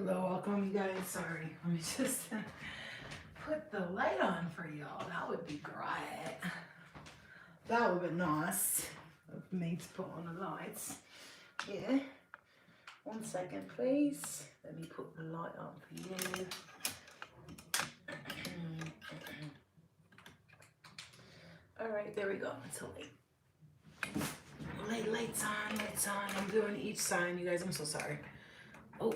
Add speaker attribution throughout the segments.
Speaker 1: Hello, welcome you guys. Sorry, let me just put the light on for y'all. That would be great. That would be nice of me to put on the lights. Yeah. 1 second, please. Let me put the light on for you. All right, there we go. It's a light. Lights on. I'm doing each sign, you guys. I'm so sorry. Oh,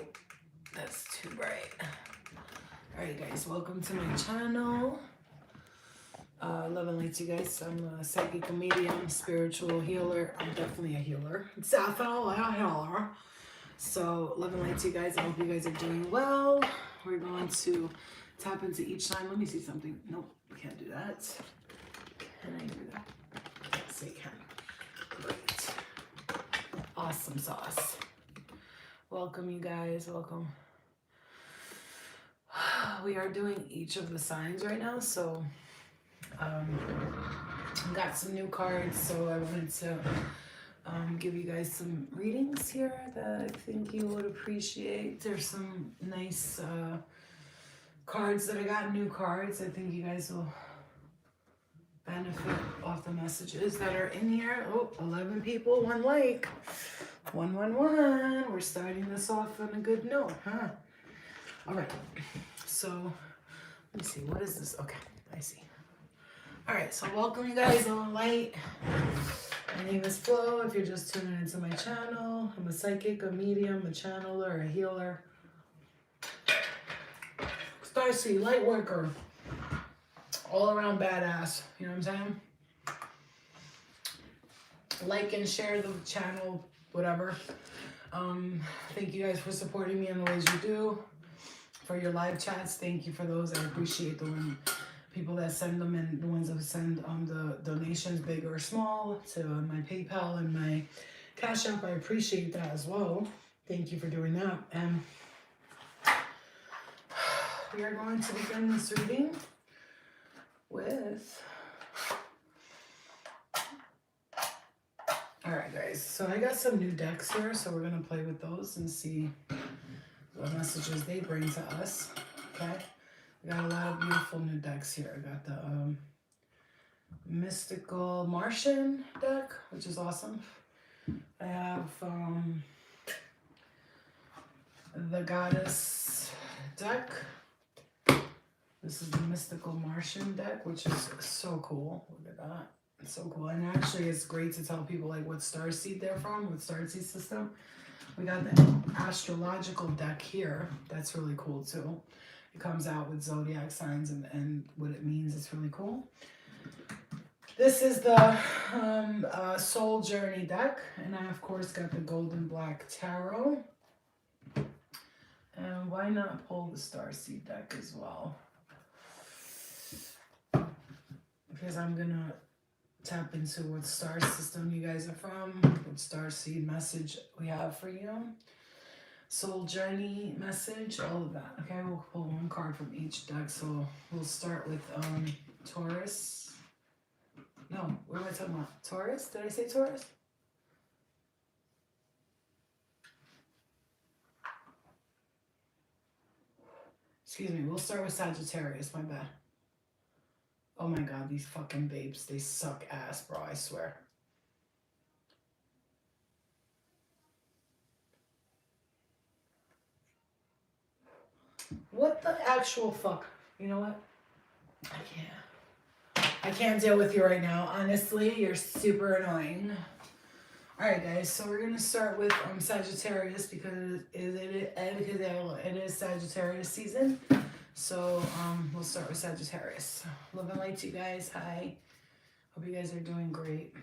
Speaker 1: that's too bright. All right, guys, welcome to my channel. Love and light to you guys. I'm a psychic medium, spiritual healer. I'm definitely a healer. Definitely a healer. So, love and light to you guys. I hope you guys are doing well. We're going to tap into each sign. Let me see something. Nope, we can't do that. Can I do that? Yes, I can. Great. Awesome sauce. Welcome, you guys. Welcome. We are doing each of the signs right now, so got some new cards, so I wanted to give you guys some readings here that I think you would appreciate. There's some nice cards that I got, new cards. I think you guys will benefit off the messages that are in here. Oh, 11 people, 1 like. 111. We're starting this off on a good note, huh? All right. So, let me see. What is this? Okay, I see. All right. So, welcome, you guys. On light. My name is Flo. If you're just tuning into my channel, I'm a psychic, a medium, a channeler, a healer. Starseed, light worker. All around badass. You know what I'm saying? Like and share the channel, whatever. Thank you guys for supporting me in the ways you do. For your live chats, thank you for those. I appreciate the people that send them and the ones that send the donations, big or small, to my PayPal and my Cash App. I appreciate that as well. Thank you for doing that. And we are going to begin this reading with... All right, guys. So I got some new decks here, so we're going to play with those and see what messages they bring to us. Okay? We got a lot of beautiful new decks here. I got the Mystical Martian deck, which is awesome. I have the Goddess deck. This is the Mystical Martian deck, which is so cool. Look at that. It's so cool. And actually, it's great to tell people like what starseed they're from, what starseed system. We got the astrological deck here. That's really cool too. It comes out with zodiac signs and what it means. It's really cool. This is the Soul Journey deck. And I, of course, got the Golden Black Tarot. And why not pull the starseed deck as well? Because I'm going to tap into what star system you guys are from, what star seed message we have for you, soul journey message, all of that. Okay, we'll pull 1 card from each deck. So we'll start with Taurus. No, what am I talking about? Taurus? Did I say Taurus? Excuse me, we'll start with Sagittarius, my bad. Oh my god, these fucking babes, they suck ass, bro, I swear. What the actual fuck? You know what? I can't deal with you right now. Honestly, you're super annoying. Alright, guys, so we're going to start with Sagittarius because it is Sagittarius season. So, we'll start with Sagittarius. Love and light to you guys. Hi. Hope you guys are doing great.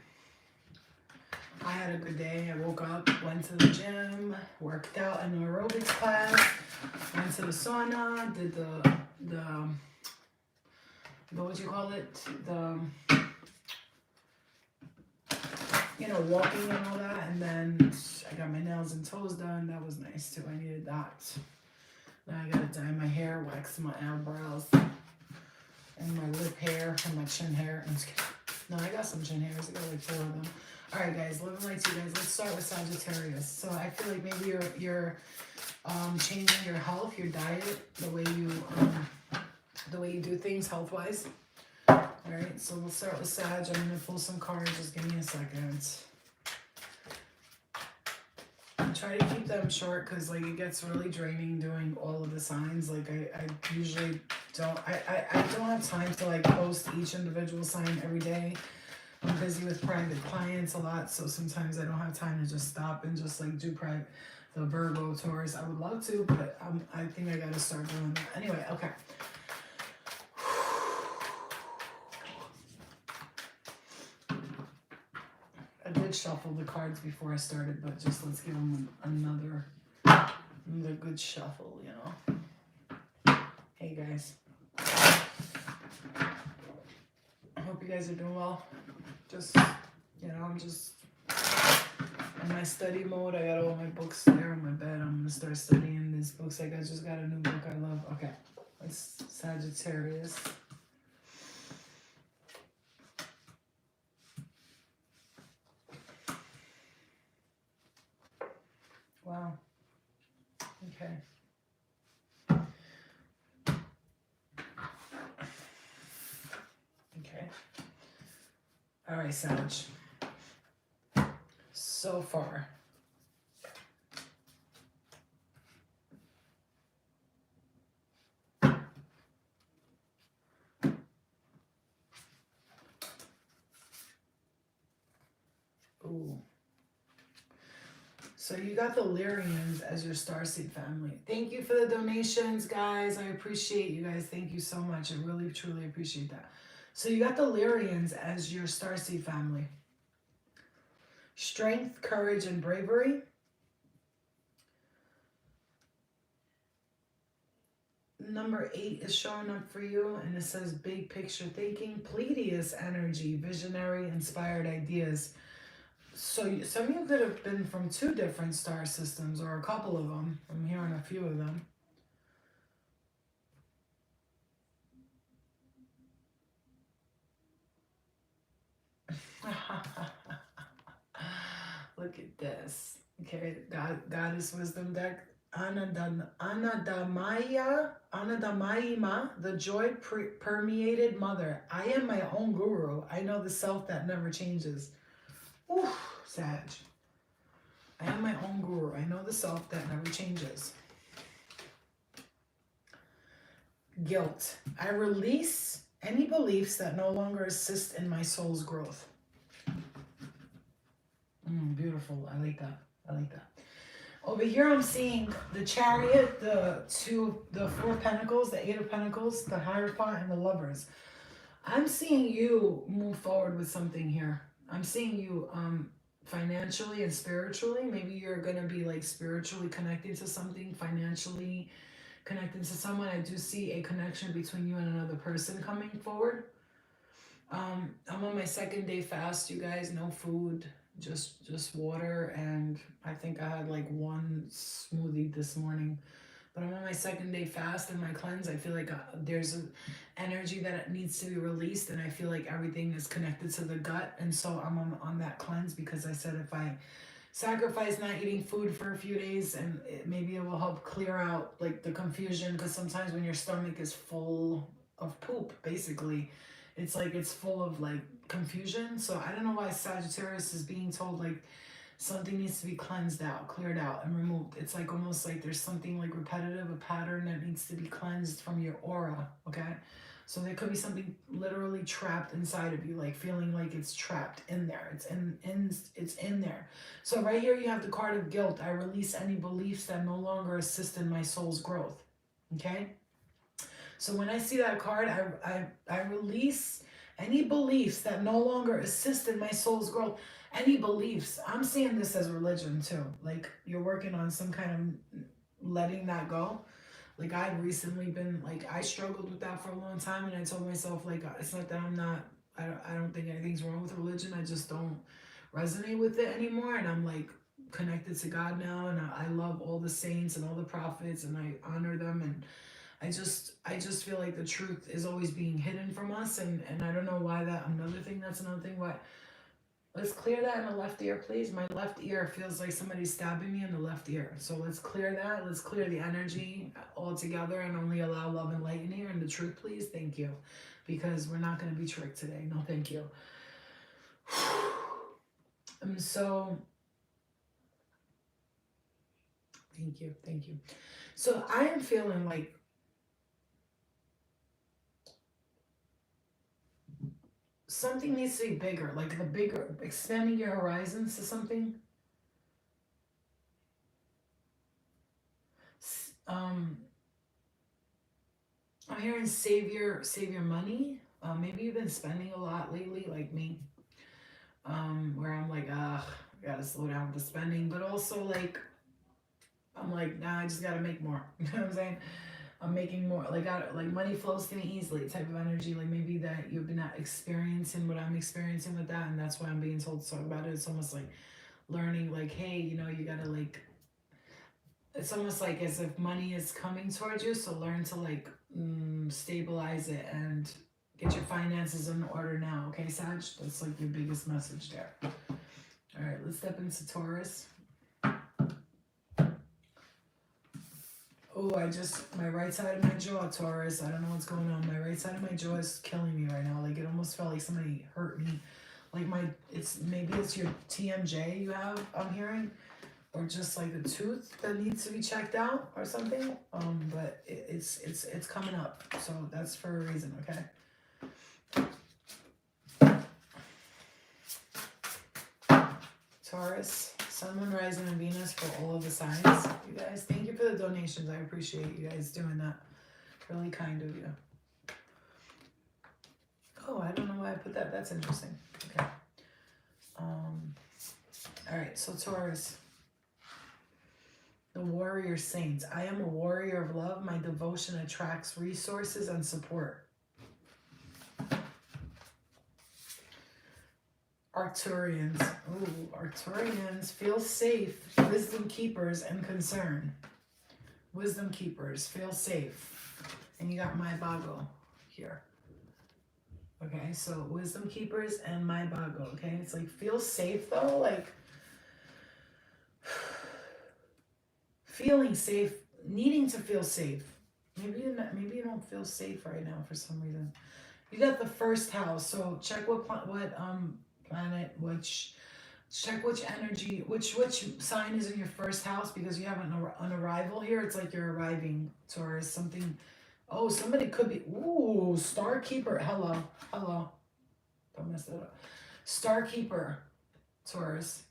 Speaker 1: I had a good day. I woke up, went to the gym, worked out in an aerobics class, went to the sauna, did the what would you call it? Walking and all that. And then I got my nails and toes done. That was nice too. I needed that. Now I gotta dye my hair, wax my eyebrows, and my lip hair, and my chin hair. I'm just kidding. No, I got some chin hairs. I got like 4 of them. All right, guys. Love and light to you guys. Let's start with Sagittarius. So I feel like maybe you're changing your health, your diet, the way you do things health-wise. All right, so we'll start with Sag. I'm gonna pull some cards. Just give me a second. Try to keep them short because like it gets really draining doing all of the signs. Like I usually don't. I don't have time to like post each individual sign every day. I'm busy with private clients a lot, so sometimes I don't have time to just stop and just like do private. The Virgo, Taurus, I would love to, but I think I gotta start doing that. Anyway, okay. I did shuffle the cards before I started, but just let's give them another good shuffle, you know. Hey guys. I hope you guys are doing well. Just, you know, I'm just in my study mode. I got all my books there on my bed. I'm gonna start studying these books. Like I just got a new book I love. Okay, that's Sagittarius. Wow. Okay. Okay. All right, Sag. So far. Ooh. So you got the Lyrians as your starseed family. Thank you for the donations, guys. I appreciate you guys. Thank you so much. I really, truly appreciate that. So you got the Lyrians as your starseed family. Strength, courage, and bravery. Number 8 is showing up for you, and it says big picture thinking, Pleiadian energy, visionary, inspired ideas. So some of you could have been from 2 different star systems, or a couple of them. I'm hearing a few of them. Look at this. Okay, Goddess Wisdom deck. Anadamayima, the joy permeated mother. I am my own guru. I know the self that never changes. Ooh, Sag. I am my own guru. I know the self that never changes. Guilt. I release any beliefs that no longer assist in my soul's growth. Beautiful. I like that. I like that. Over here, I'm seeing the Chariot, the 4 of Pentacles, the 8 of Pentacles, the Hierophant, and the Lovers. I'm seeing you move forward with something here. I'm seeing you financially and spiritually. Maybe you're going to be like spiritually connected to something, financially connected to someone. I do see a connection between you and another person coming forward. I'm on my 2nd day fast, you guys. No food, just water, and I think I had like 1 smoothie this morning. But I'm on my 2nd day fast and my cleanse. I feel like there's an energy that needs to be released, and I feel like everything is connected to the gut. And so I'm on that cleanse because I said if I sacrifice not eating food for a few days, and maybe it will help clear out like the confusion, because sometimes when your stomach is full of poop, basically, it's like it's full of like confusion. So I don't know why Sagittarius is being told like something needs to be cleansed out, cleared out, and removed. It's like almost like there's something like repetitive, a pattern that needs to be cleansed from your aura, okay? So there could be something literally trapped inside of you, like feeling like it's trapped in there. It's in there. So right here you have the card of guilt. I release any beliefs that no longer assist in my soul's growth, okay? So when I see that card, I release any beliefs that no longer assist in my soul's growth. Any beliefs. I'm seeing this as religion too. Like you're working on some kind of letting that go. Like I've recently been like, I struggled with that for a long time, and I told myself like, it's not that I don't think anything's wrong with religion. I just don't resonate with it anymore. And I'm like connected to God now, and I love all the saints and all the prophets, and I honor them, and I just feel like the truth is always being hidden from us, and I don't know why that. That's another thing why Let's clear that in the left ear, please. My left ear feels like somebody's stabbing me in the left ear. So let's clear that. Let's clear the energy altogether and only allow love and light in here and the truth, please. Thank you. Because we're not going to be tricked today. No, thank you. So, thank you. Thank you. So I am feeling like something needs to be bigger, like the bigger, expanding your horizons to something. I'm hearing save your money. Maybe you've been spending a lot lately, like me. Where I'm like, I gotta slow down with the spending, but also like, I'm like, nah, I just gotta make more. You know what I'm saying? I'm making more, like money flows to me easily type of energy. Like maybe that you've been not experiencing what I'm experiencing with that, and that's why I'm being told to talk about it. It's almost like learning, like, hey, you know, you gotta like, it's almost like as if money is coming towards you, so learn to like stabilize it and get your finances in order now, okay, Sag? That's like your biggest message there. All right, let's step into Taurus. Oh, my right side of my jaw, Taurus. I don't know what's going on. My right side of my jaw is killing me right now. Like it almost felt like somebody hurt me. Like maybe it's your TMJ you have, I'm hearing, or just like a tooth that needs to be checked out or something. But it's coming up, so that's for a reason, okay? Taurus, Sun, Moon, Rising, and Venus for all of the signs. You guys, thank you for the donations. I appreciate you guys doing that. Really kind of you. Oh, I don't know why I put that. That's interesting. Okay. All right, so Taurus. The warrior saints. I am a warrior of love. My devotion attracts resources and support. Arcturians. Ooh, Arcturians feel safe. Wisdom keepers and concern. Wisdom keepers feel safe. And you got my Bago here. Okay, so wisdom keepers and my Bago. Okay, it's like feel safe though, like feeling safe, needing to feel safe. Maybe you don't feel safe right now for some reason. You got the first house, so check what planet, check which energy, which sign is in your first house, because you have an arrival here. It's like you're arriving, Taurus. Something. Oh, somebody could be. Ooh, Star Keeper. Hello. Don't mess that up. Star Keeper, Taurus.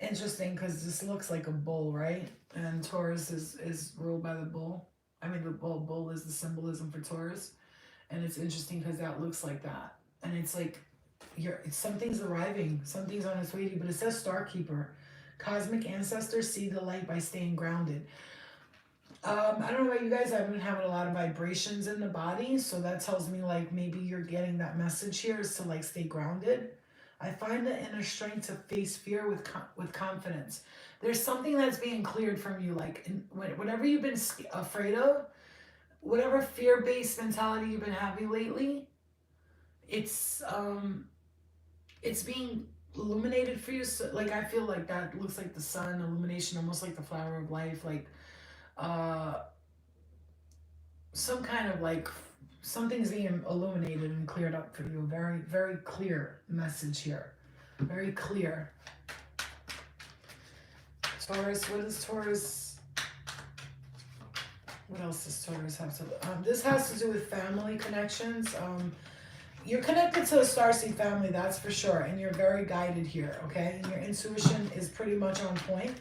Speaker 1: Interesting, because this looks like a bull, right? And Taurus is ruled by the bull. I mean, the bull is the symbolism for Taurus. And it's interesting because that looks like that. And it's like, something's arriving. Something's on its way to you. But it says Star Keeper. Cosmic ancestors see the light by staying grounded. I don't know about you guys. I've been having a lot of vibrations in the body. So that tells me like maybe you're getting that message here is to like stay grounded. I find the inner strength to face fear with confidence. There's something that's being cleared from you. Like whatever you've been afraid of, whatever fear-based mentality you've been having lately, it's being illuminated for you. So, like I feel like that looks like the sun, illumination, almost like the flower of life, like some kind of like something's being illuminated and cleared up for you. Very, very clear message here. Very clear. Taurus, what is Taurus? What else does Taurus have to... this has to do with family connections. You're connected to a starseed family, that's for sure. And you're very guided here, okay? And your intuition is pretty much on point.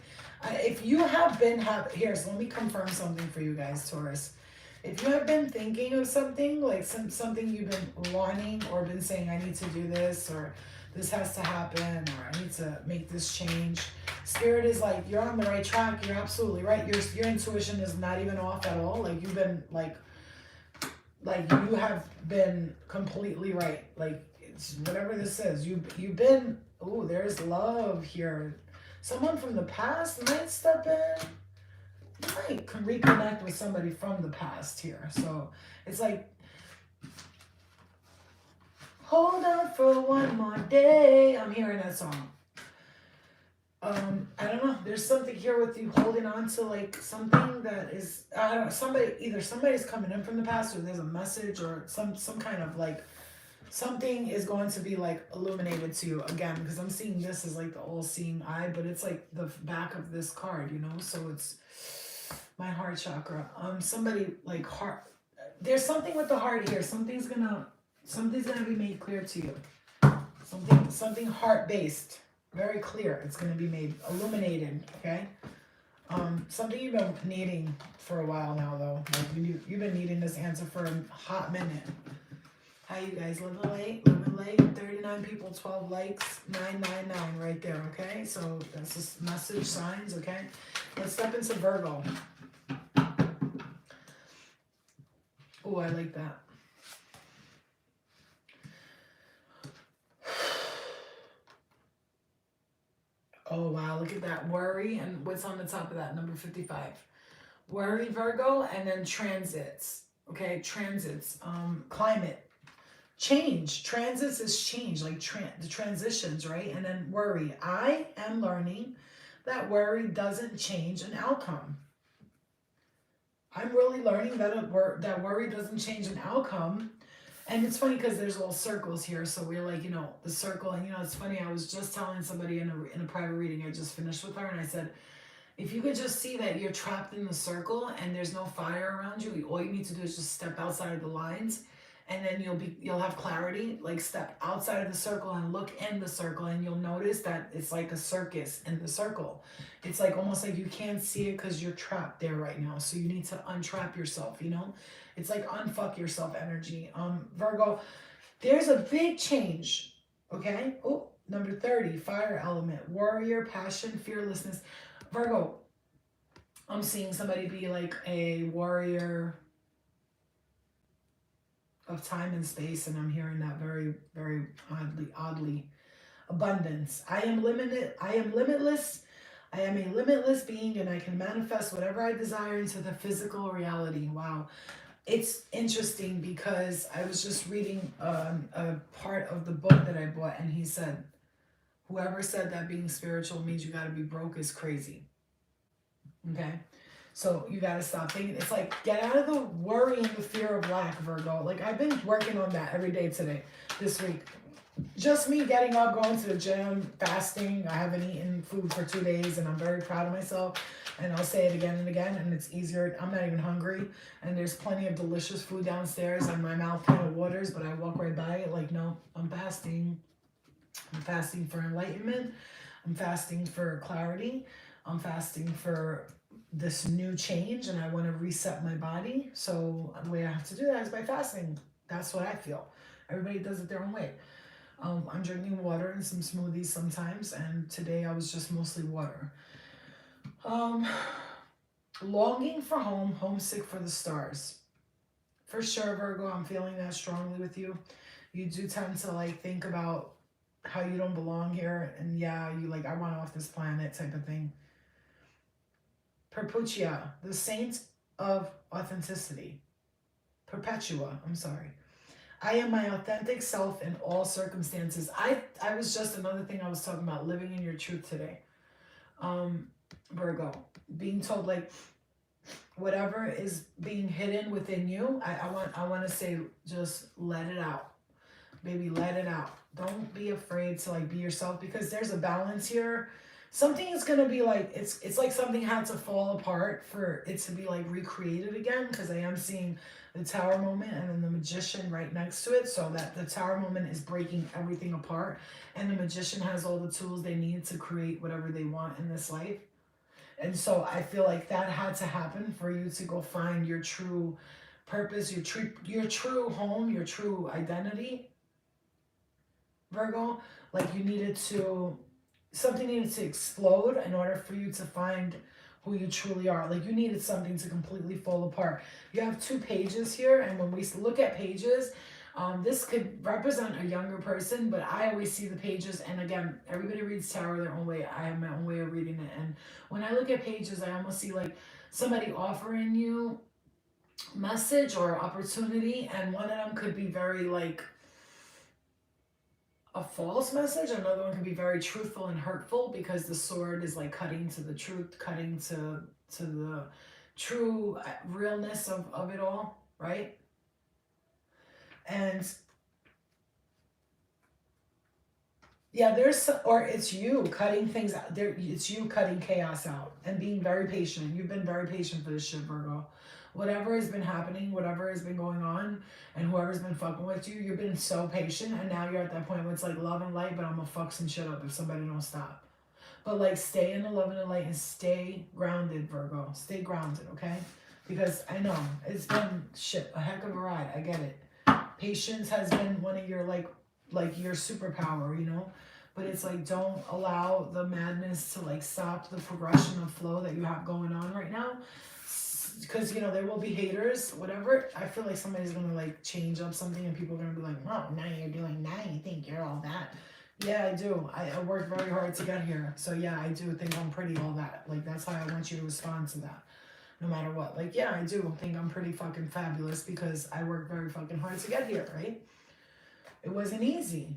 Speaker 1: If you have been... Here, so let me confirm something for you guys, Taurus. If you have been thinking of something, like something you've been wanting or been saying, I need to do this, or this has to happen, or I need to make this change, Spirit is like, you're on the right track. You're absolutely right. Your intuition is not even off at all. Like you've been like you have been completely right. Like it's whatever this is. You've been. Oh, there's love here. Someone from the past might step in. You might reconnect with somebody from the past here. So it's like Hold on for one more day. I'm hearing that song. I don't know. There's something here with you holding on to like something that is, I don't know, somebody's coming in from the past, or there's a message or some kind of like something is going to be like illuminated to you again, because I'm seeing this as like the all-seeing eye, but it's like the back of this card, you know. So it's my heart chakra. Somebody like heart. There's something with the heart here. Something's gonna be made clear to you. Something heart-based. Very clear. It's going to be made illuminated, okay? Something you've been needing for a while now, though. Like you've been needing this answer for a hot minute. Hi, you guys. Living late. 39 people, 12 likes, 999 right there, okay? So that's just message signs, okay? Let's step into Virgo. Oh, I like that. Oh, wow. Look at that. Worry. And what's on the top of that? Number 55. Worry, Virgo, and then transits. Okay, transits. Climate. Change. Transits is change, like the transitions, right? And then worry. I am learning that worry doesn't change an outcome. I'm really learning that worry doesn't change an outcome. And it's funny because there's little circles here. So we're like, you know, the circle. And, you know, it's funny. I was just telling somebody in a private reading I just finished with her. And I said, if you could just see that you're trapped in the circle and there's no fire around you, all you need to do is just step outside of the lines. And then you'll have clarity. Like step outside of the circle and look in the circle. And you'll notice that it's like a circus in the circle. It's like almost like you can't see it because you're trapped there right now. So you need to untrap yourself, you know? It's like unfuck yourself energy. Virgo, there's a big change, okay? Oh, number 30, fire element, warrior, passion, fearlessness. Virgo, I'm seeing somebody be like a warrior of time and space, and I'm hearing that very, very oddly. Abundance. I am limitless. I am a limitless being, and I can manifest whatever I desire into the physical reality. Wow. It's interesting because I was just reading a part of the book that I bought, and he said, whoever said that being spiritual means you got to be broke is crazy. Okay? So you got to stop thinking. It's like, get out of the worry and the fear of lack, Virgo. Like, I've been working on that every day this week. Just me getting up, going to the gym, fasting. I haven't eaten food for 2 days, and I'm very proud of myself. And I'll say it again and again, and it's easier. I'm not even hungry, and there's plenty of delicious food downstairs, and my mouth kind of waters, but I walk right by it like, no, I'm fasting. I'm fasting for enlightenment. I'm fasting for clarity. I'm fasting for this new change, and I want to reset my body. So the way I have to do that is by fasting. That's what I feel. Everybody does it their own way. I'm drinking water and some smoothies sometimes, and today I was just mostly water. Longing for home, homesick for the stars. For sure, Virgo, I'm feeling that strongly with you. You do tend to like think about how you don't belong here, and yeah, you like, I want off this planet type of thing. Perpetua, the saint of authenticity. Perpetua, I'm sorry. I am my authentic self in all circumstances. I was just another thing I was talking about, living in your truth today. Virgo, being told like whatever is being hidden within you, I want to say just let it out. Baby, let it out. Don't be afraid to like be yourself, because there's a balance here. Something is going to be like, it's like something had to fall apart for it to be like recreated again, because I am seeing the Tower moment and then the Magician right next to it, so that the Tower moment is breaking everything apart, and the Magician has all the tools they need to create whatever they want in this life. And so I feel like that had to happen for you to go find your true purpose, your true home, your true identity, Virgo. Like something needed to explode in order for you to find who you truly are. Like you needed something to completely fall apart. You have 2 pages here, and when we look at pages, this could represent a younger person, but I always see the pages, and again, everybody reads tarot their own way. I have my own way of reading it, and when I look at pages, I almost see like somebody offering you message or opportunity, and one of them could be very like a false message. Another one can be very truthful and hurtful, because the sword is like cutting to the truth, cutting to the true realness of it all, right? And yeah, or it's you cutting things out there. It's you cutting chaos out and being very patient. You've been very patient for this shit, Virgo. Whatever has been happening, whatever has been going on, and whoever's been fucking with you, you've been so patient, and now you're at that point where it's like love and light, but I'm gonna fuck some shit up if somebody don't stop. But like, stay in the love and the light and stay grounded, Virgo. Stay grounded, okay? Because I know it's been shit, a heck of a ride. I get it. Patience has been one of your like your superpower, you know? But it's like, don't allow the madness to like stop the progression of flow that you have going on right now. Because, you know, there will be haters, whatever. I feel like somebody's going to like change up something and people are going to be like, oh, now you're doing that. You think you're all that. Yeah, I do. I worked very hard to get here. So yeah, I do think I'm pretty all that. Like, that's how I want you to respond to that. No matter what. Like, yeah, I do think I'm pretty fucking fabulous because I worked very fucking hard to get here, right? It wasn't easy.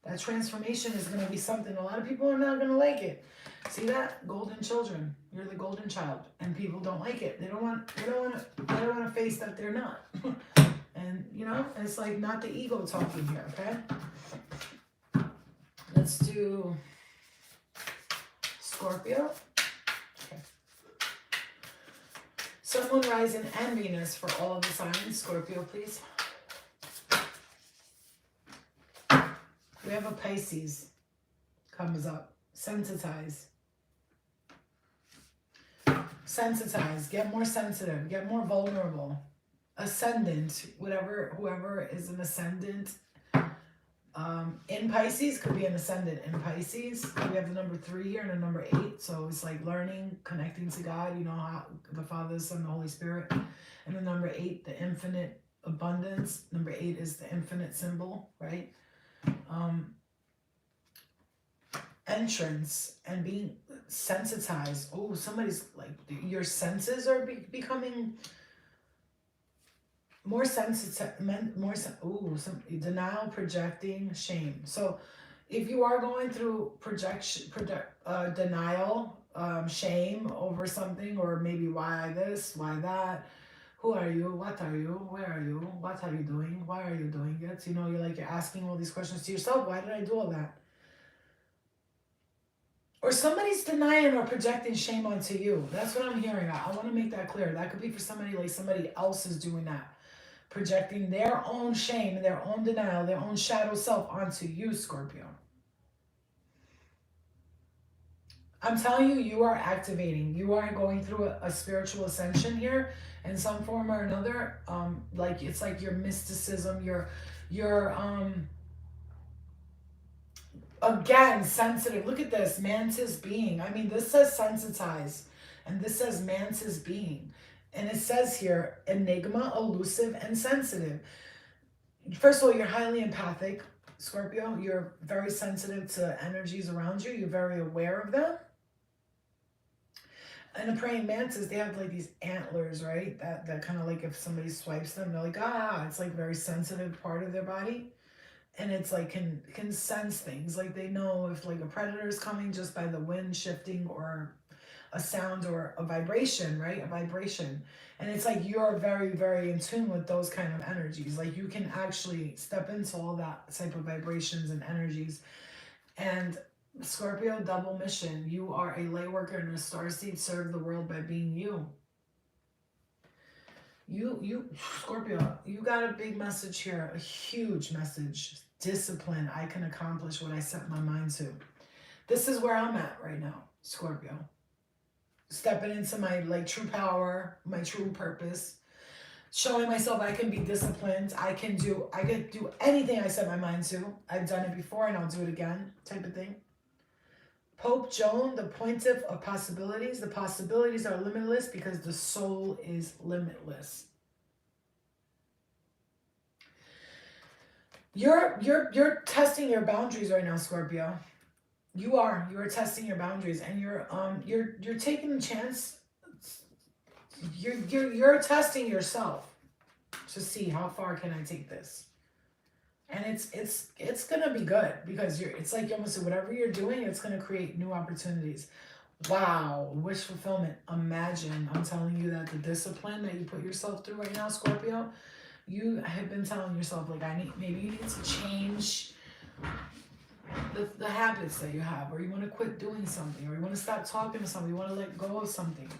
Speaker 1: That transformation is going to be something. A lot of people are not going to like it. See that? Golden children. You're the golden child. And people don't like it. They don't want to face that they're not. And, you know, it's like not the ego talking here, okay? Let's do Scorpio. Okay. Sun, Moon, Rising, and Venus for all of the signs. Scorpio, please. We have a Pisces comes up. Sensitize. Sensitize. Get more sensitive. Get more vulnerable. Ascendant. Whoever is an ascendant in Pisces could be an ascendant in Pisces. We have the number 3 here and the number 8. So it's like learning, connecting to God. You know, how the Father, the Son, the Holy Spirit. And the number 8, the infinite abundance. Number 8 is the infinite symbol, right? Entrance and being sensitized. Oh, somebody's like, your senses are becoming more sensitive, some denial, projecting, shame. So if you are going through denial, shame over something, or maybe why this, why that, who are you, what are you, where are you, what are you doing, why are you doing it? You know, you're asking all these questions to yourself. Why did I do all that? Or somebody's denying or projecting shame onto you. That's what I'm hearing. I want to make that clear. That could be for somebody, like somebody else is doing that. Projecting their own shame, their own denial, their own shadow self onto you, Scorpio. I'm telling you, you are activating. You are going through a spiritual ascension here in some form or another. Like, it's like your mysticism, your again, sensitive. Look at this. Mantis being. I mean, this says sensitize. And this says mantis being. And it says here, enigma, elusive, and sensitive. First of all, you're highly empathic, Scorpio. You're very sensitive to energies around you. You're very aware of them. And the praying mantis, they have like these antlers, right? That kind of like, if somebody swipes them, they're like, ah, it's like very sensitive part of their body. And it's like can sense things. Like, they know if like a predator is coming just by the wind shifting or a sound or a vibration, right? A vibration. And it's like you're very, very in tune with those kind of energies. Like, you can actually step into all that type of vibrations and energies. And Scorpio, double mission. You are a light worker and a starseed. Serve the world by being you. You, Scorpio, you got a big message here, a huge message. Discipline. I can accomplish what I set my mind to. This is where I'm at right now, Scorpio. Stepping into my like true power, my true purpose. Showing myself I can be disciplined. I can do anything I set my mind to. I've done it before and I'll do it again, type of thing. Pope Joan, the pontiff of possibilities. The possibilities are limitless because the soul is limitless. You're testing your boundaries right now, Scorpio. You are testing your boundaries, and you're taking a chance. You're testing yourself to see how far can I take this. And it's gonna be good because it's like you almost say whatever you're doing, it's gonna create new opportunities. Wow, wish fulfillment. Imagine, I'm telling you that the discipline that you put yourself through right now, Scorpio, you have been telling yourself like maybe you need to change the habits that you have, or you want to quit doing something, or you want to stop talking to somebody, you want to let go of something.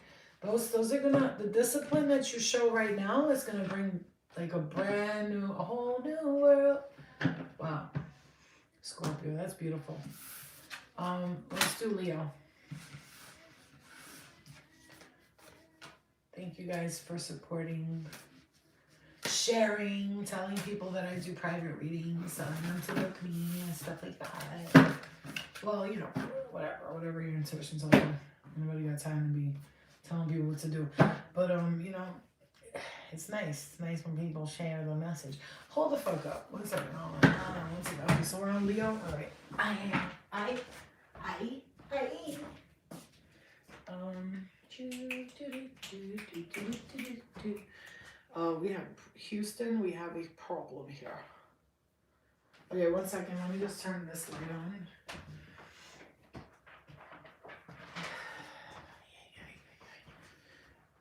Speaker 1: Those are gonna, the discipline that you show right now is gonna bring like a whole new world. Wow, Scorpio, that's beautiful. Let's do Leo. Thank you guys for supporting, sharing, telling people that I do private readings, telling them to look me and stuff like that. Well, you know, whatever your intuition tells you. Nobody got time to be telling people what to do. But you know, it's nice. It's nice when people share the message. Hold the fuck up. 1 second. Hold on. 1 second. Okay, so we're on Leo. All right. We have Houston. We have a problem here. Okay, 1 second. Let me just turn this light on.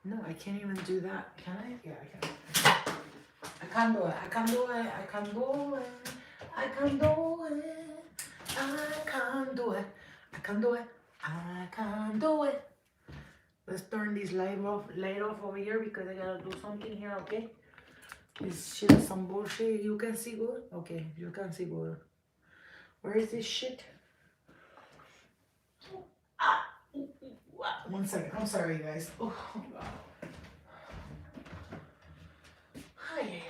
Speaker 1: No, I can't even do that. Can I? Yeah, I can. I can't do it. I can't do it. I can't do it. I can't do it. I can't do it. I can't do it. I can't do it. Let's turn this light off over here because I gotta do something here, okay? This shit is some bullshit. You can see good? Okay, you can see good. Where is this shit? 1 second. I'm sorry, you guys. Oh, God. Hi.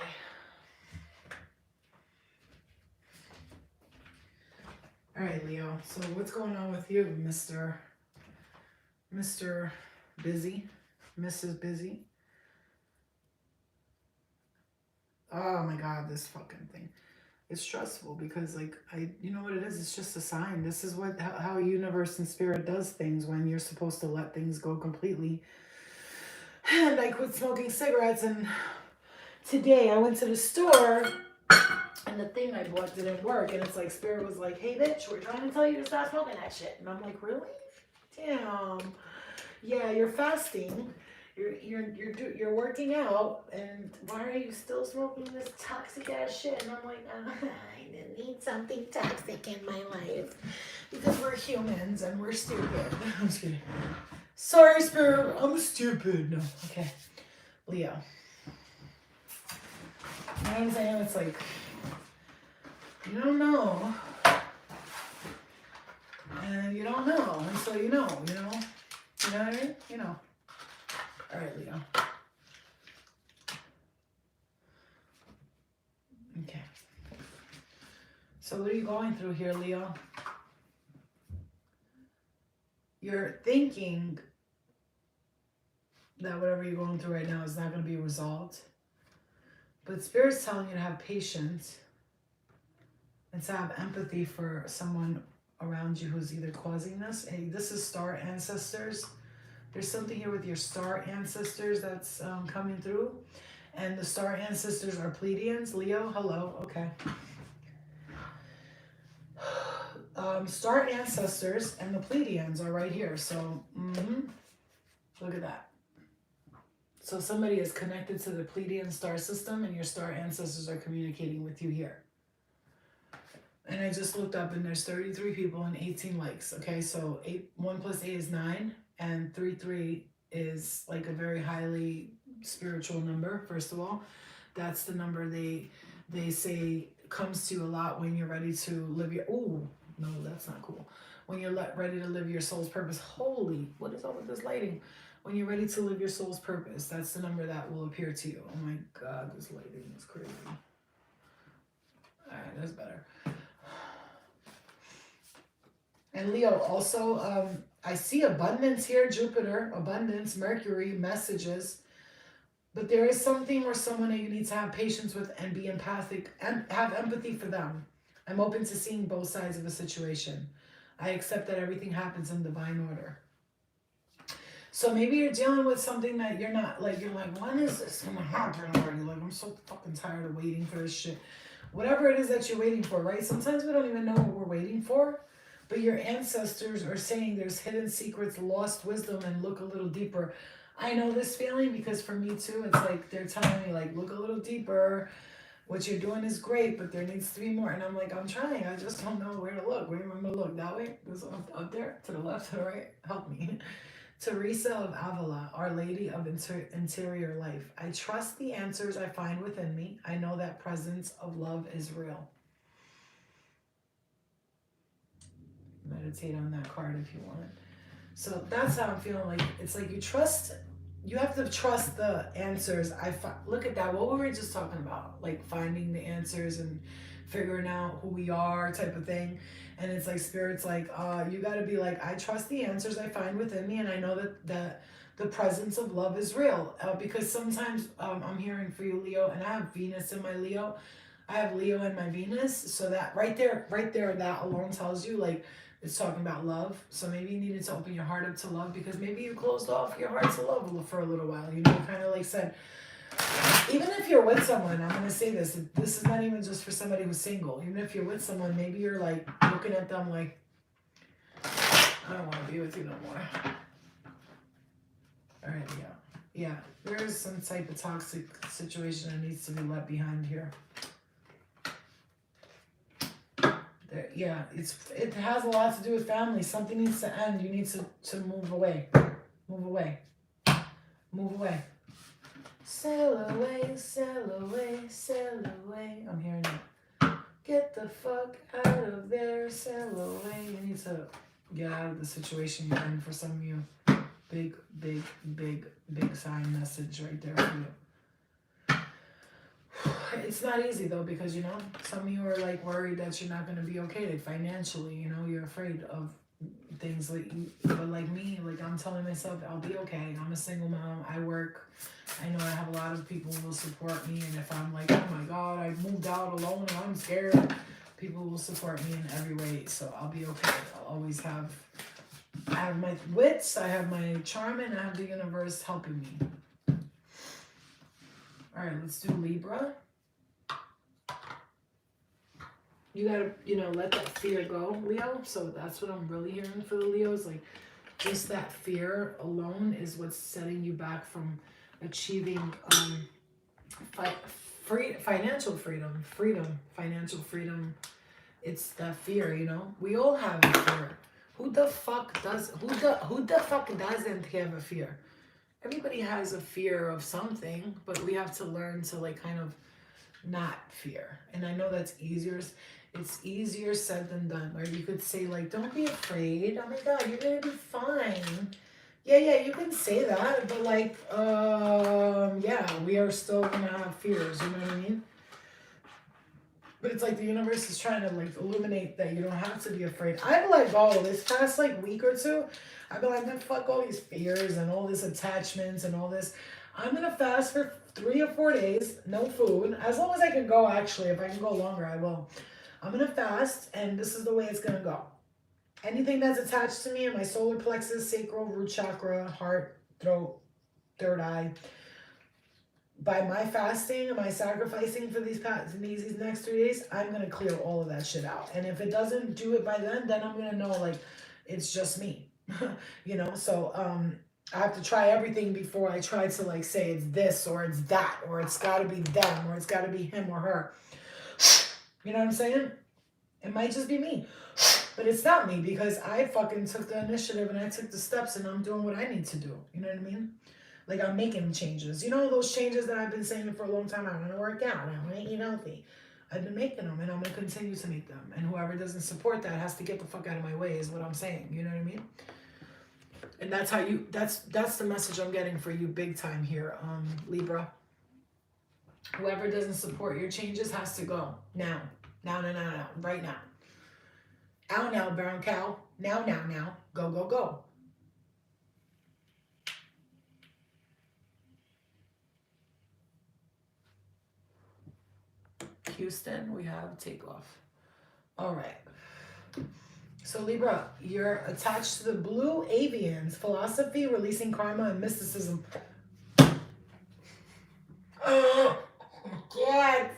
Speaker 1: All right, Leo. So what's going on with you, Mr. Busy, Mrs. Busy? Oh my God, this fucking thing. It's stressful because like you know what it is? It's just a sign. This is how universe and spirit does things when you're supposed to let things go completely. And I quit smoking cigarettes, and today I went to the store and the thing I bought didn't work, and it's like spirit was like, "Hey bitch, we're trying to tell you to stop smoking that shit." And I'm like, "Really? Damn. Yeah, you're fasting. You're working out, and why are you still smoking this toxic ass shit?" And I'm like, I need something toxic in my life because we're humans and we're stupid. I'm just kidding. Sorry, spirit, I'm stupid. No, okay. Leo. You know what I'm saying? It's like you don't know, and you don't know, and so you know what I mean? You know. All right, Leo. Okay. So what are you going through here, Leo? You're thinking that whatever you're going through right now is not going to be resolved. But Spirit's telling you to have patience and to have empathy for someone around you who's either causing this. Hey, this is star ancestors. There's something here with your star ancestors that's coming through. And the star ancestors are Pleiadians. Leo, hello. Okay. Star ancestors and the Pleiadians are right here. So, look at that. So somebody is connected to the Pleiadian star system and your star ancestors are communicating with you here. And I just looked up and there's 33 people and 18 likes. Okay, so 1 + 8 is 9. And 3 is like a very highly spiritual number. First of all, that's the number they say comes to you a lot when you're ready to live your. Oh no, that's not cool. When you're ready to live your soul's purpose. Holy, what is all with this lighting? When you're ready to live your soul's purpose, that's the number that will appear to you. Oh my God, this lighting is crazy. All right, that's better. And Leo, also, I see abundance here, Jupiter, abundance, Mercury, messages. But there is something or someone that you need to have patience with and be empathic and have empathy for them. I'm open to seeing both sides of a situation. I accept that everything happens in divine order. So maybe you're dealing with something that you're not, like, you're like, when is this going to happen already? Like, I'm so fucking tired of waiting for this shit. whatever it is that you're waiting for, right? Sometimes we don't even know what we're waiting for, but your ancestors are saying there's hidden secrets, lost wisdom, and look a little deeper. I know this feeling because for me too, it's like they're telling me like, look a little deeper. What you're doing is great, but there needs to be more. And I'm like, I'm trying. I just don't know where to look. Where am I going to look? That way? This up there? To the left? To the right? Help me. Teresa of Avila, Our Lady of Interior Life. I trust the answers I find within me. I know that presence of love is real. Meditate on that card if you want. So that's how I'm feeling. Like it's like you have to trust the answers. Look at that. What we were just talking about, like finding the answers and figuring out who we are, type of thing. And it's like Spirit's like, you got to be like, I trust the answers I find within me, and I know that the presence of love is real. Because sometimes I'm hearing for you, Leo, and I have Venus in my Leo. I have Leo in my Venus, so that right there, that alone tells you like. It's talking about love. So maybe you needed to open your heart up to love because maybe you closed off your heart to love for a little while. You know, kind of like said, even if you're with someone, I'm going to say this. This is not even just for somebody who's single. Even if you're with someone, maybe you're like looking at them like, I don't want to be with you no more. All right, yeah. Yeah, there is some type of toxic situation that needs to be left behind here. Yeah, it has a lot to do with family. Something needs to end. You need to move away. Move away. Move away. Sail away, sail away, sail away. I'm hearing it. Get the fuck out of there, sail away. You need to get out of the situation you're in for some of you. Big, big, big, big sign message right there for you. It's not easy though, because you know, some of you are like worried that you're not going to be okay, like financially, you know, you're afraid of things like you, but like me, like I'm telling myself I'll be okay. I'm a single mom, I work, I know I have a lot of people who will support me, and if I'm like, oh my god, I moved out alone and I'm scared, people will support me in every way, so I'll be okay. I'll always have, I have my wits, I have my charm, and I have the universe helping me. All right, let's do Libra. You gotta, you know, let that fear go, Leo. So that's what I'm really hearing for the Leos. Like, just that fear alone is what's setting you back from achieving financial freedom. It's that fear, you know. We all have a fear. Who the fuck doesn't have a fear? Everybody has a fear of something, but we have to learn to like kind of not fear. And I know that's easier. It's easier said than done. Or you could say like, don't be afraid. Oh my God, you're going to be fine. Yeah, you can say that. But like, yeah, we are still going to have fears. You know what I mean? But it's like the universe is trying to like illuminate that you don't have to be afraid. I've let go this past like week or two. I've been like, man, fuck all these fears and all this attachments and all this. I'm going to fast for 3 or 4 days, no food. As long as I can go, actually. If I can go longer, I will. I'm going to fast, and this is the way it's going to go. Anything that's attached to me in my solar plexus, sacral, root chakra, heart, throat, third eye, by my fasting and my sacrificing for these next 3 days, I'm going to clear all of that shit out. And if it doesn't do it by then I'm going to know, like, it's just me. You know, so I have to try everything before I try to, like, say it's this or it's that or it's got to be them or it's got to be him or her. You know what I'm saying? It might just be me. But it's not me because I fucking took the initiative and I took the steps and I'm doing what I need to do. You know what I mean? Like, I'm making changes. You know those changes that I've been saying for a long time? I want to work out. I want to eat healthy. I've been making them, and I'm going to continue to make them. And whoever doesn't support that has to get the fuck out of my way is what I'm saying. You know what I mean? And that's how you, that's the message I'm getting for you big time here, Libra. Whoever doesn't support your changes has to go. Now. Now. Right now. Ow now, brown cow. Now. Go. Houston, we have takeoff. All right. So Libra, you're attached to the blue avians, philosophy, releasing karma, and mysticism. Oh, God.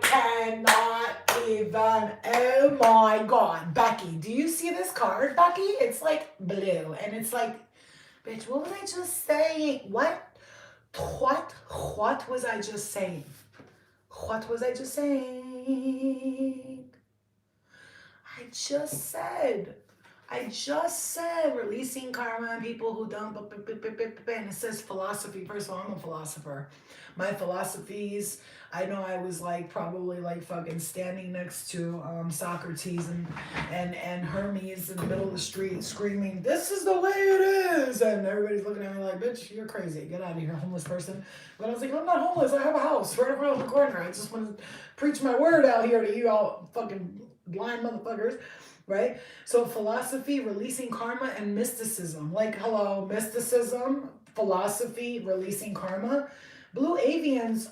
Speaker 1: cannot even. Oh my God. Becky, do you see this card, Becky? It's like blue. And it's like, bitch, what was I just saying? What was I just saying? What was I just saying? I just said releasing karma and people who don't, and it says philosophy. First of all, I'm a philosopher. My philosophies, I know I was like probably like fucking standing next to Socrates and Hermes in the middle of the street screaming, "This is the way it is!" And everybody's looking at me like, "Bitch, you're crazy. Get out of here, homeless person." But I was like, "I'm not homeless. I have a house right around the corner. I just want to preach my word out here to you all fucking blind motherfuckers." Right? So philosophy, releasing karma, and mysticism. Like, hello, mysticism, philosophy, releasing karma. Blue avians,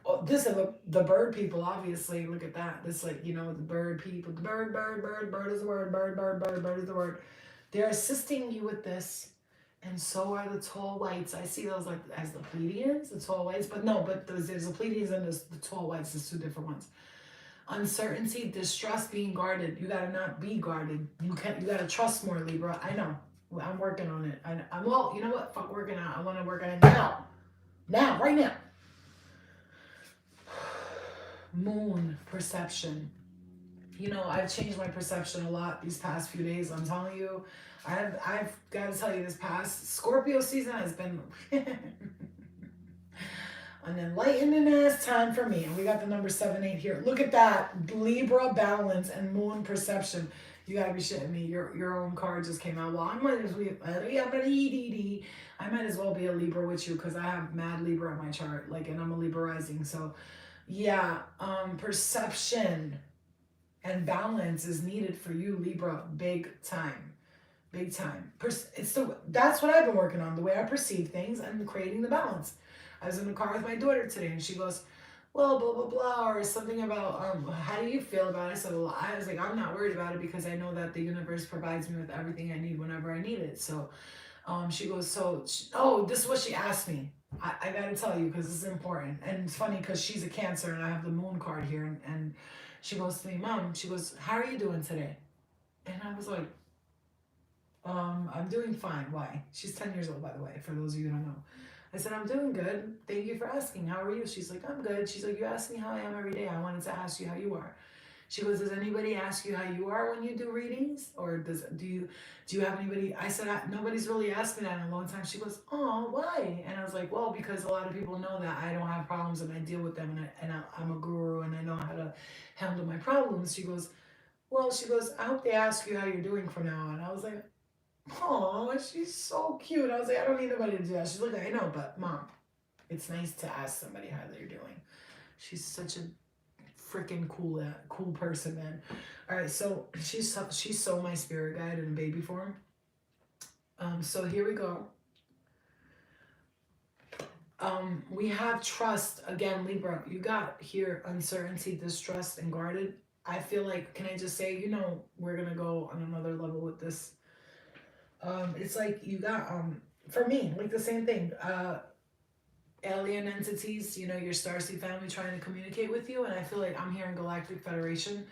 Speaker 1: oh, this is the bird people, obviously. Look at that. This, like, you know, the bird people. The bird is the word. Bird is the word. They're assisting you with this. And so are the tall whites. I see those like as the Pleiadians, the tall whites. But no, but there's the Pleiadians and there's the tall whites. There's two different ones. Uncertainty, distrust, being guarded. You gotta not be guarded. You gotta trust more, Libra. I know. I'm working on it. I'm well, you know what? Fuck working out. I want to work on it now. Now, right now. Moon perception. You know, I've changed my perception a lot these past few days. I'm telling you, I've got to tell you, this past Scorpio season has been an enlightening ass time for me. And we got the number 7-8 here. Look at that. Libra balance and moon perception. You gotta be shitting me. Your own card just came out. Well, I might as well be a Libra with you because I have mad Libra on my chart. Like, and I'm a Libra rising. So yeah, perception and balance is needed for you, Libra, big time. Big time. That's what I've been working on, the way I perceive things and creating the balance. I was in the car with my daughter today and she goes, well, blah, blah, blah, or something about, how do you feel about it? I said, well, I was like, I'm not worried about it because I know that the universe provides me with everything I need whenever I need it. So she goes, this is what she asked me. I got to tell you because this is important. And it's funny because she's a Cancer and I have the moon card here. And she goes to me, Mom, she goes, how are you doing today? And I was like, I'm doing fine. Why? She's 10 years old, by the way, for those of you who don't know. I said, I'm doing good. Thank you for asking. How are you? She's like, I'm good. She's like, you ask me how I am every day. I wanted to ask you how you are. She goes, does anybody ask you how you are when you do readings? Or do you have anybody? I said, nobody's really asked me that in a long time. She goes, oh, why? And I was like, well, because a lot of people know that I don't have problems and I deal with them and I'm a guru and I know how to handle my problems. She goes, I hope they ask you how you're doing from now on. I was like, oh, she's so cute. I was like, I don't need nobody to do that. She's like, I know, but Mom, it's nice to ask somebody how they're doing. She's such a freaking cool person, man. All right, so she's so my spirit guide in baby form. So here we go. We have trust again, Libra. You got here uncertainty, distrust, and guarded. I feel like, can I just say, you know, we're gonna go on another level with this. It's like you got for me, like the same thing. Alien entities, you know, your Starseed family trying to communicate with you, and I feel like I'm here in Galactic Federation.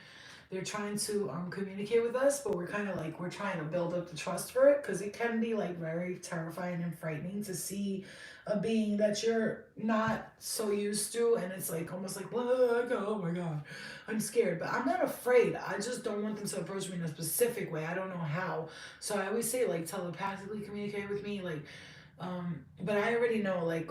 Speaker 1: They're trying to communicate with us, but we're kind of like, we're trying to build up the trust for it, because it can be like very terrifying and frightening to see a being that you're not so used to, and it's like almost like, oh my God, I'm scared. But I'm not afraid. I just don't want them to approach me in a specific way. I don't know how. So I always say, like, telepathically communicate with me, like, but I already know, like,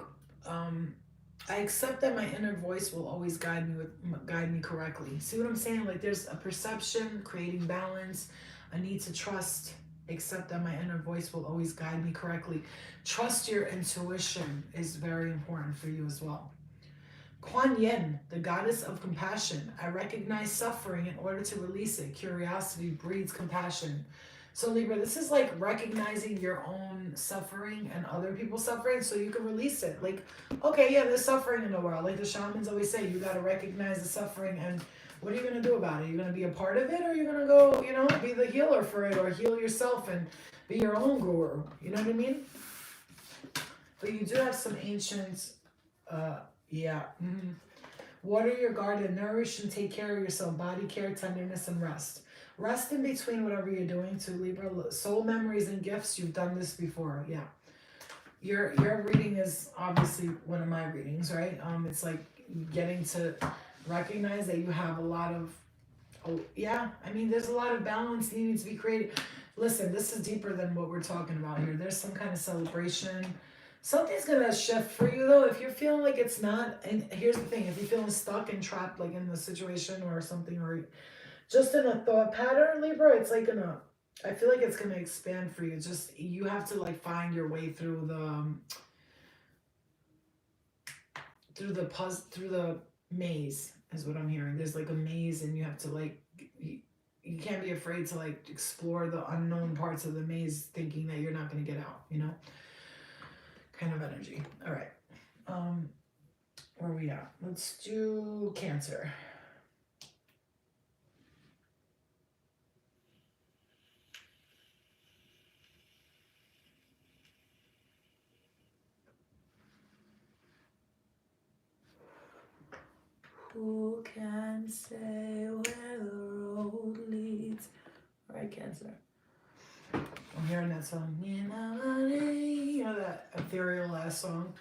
Speaker 1: I accept that my inner voice will always guide me correctly. See what I'm saying? Like, there's a perception, creating balance, a need to trust, accept that my inner voice will always guide me correctly. Trust your intuition is very important for you as well. Kuan Yin, the goddess of compassion. I recognize suffering in order to release it. Curiosity breeds compassion. So Libra, this is like recognizing your own suffering and other people's suffering so you can release it. Like, okay, yeah, there's suffering in the world. Like the shamans always say, you got to recognize the suffering, and what are you going to do about it? You're going to be a part of it, or you're going to go, you know, be the healer for it, or heal yourself and be your own guru. You know what I mean? But you do have some ancient, Water your garden, nourish and take care of yourself. Body care, tenderness, and rest. Rest in between whatever you're doing too, Libra. Soul memories and gifts, you've done this before, yeah. Your reading is obviously one of my readings, right? It's like getting to recognize that you have a lot of, oh yeah, I mean, there's a lot of balance needing to be created. Listen, this is deeper than what we're talking about here. There's some kind of celebration. Something's gonna shift for you though. If you're feeling like it's not, and here's the thing, if you're feeling stuck and trapped like in the situation or something, or just in a thought pattern, Libra, it's like gonna, I feel like it's gonna expand for you. Just you have to like find your way through the puzzle, through the maze is what I'm hearing. There's like a maze and you have to like you can't be afraid to like explore the unknown parts of the maze thinking that you're not going to get out, you know, kind of energy. All right, where are we at? Let's do Cancer. Who can say where the road leads? All right, Cancer. I'm hearing that song. You know that ethereal last song?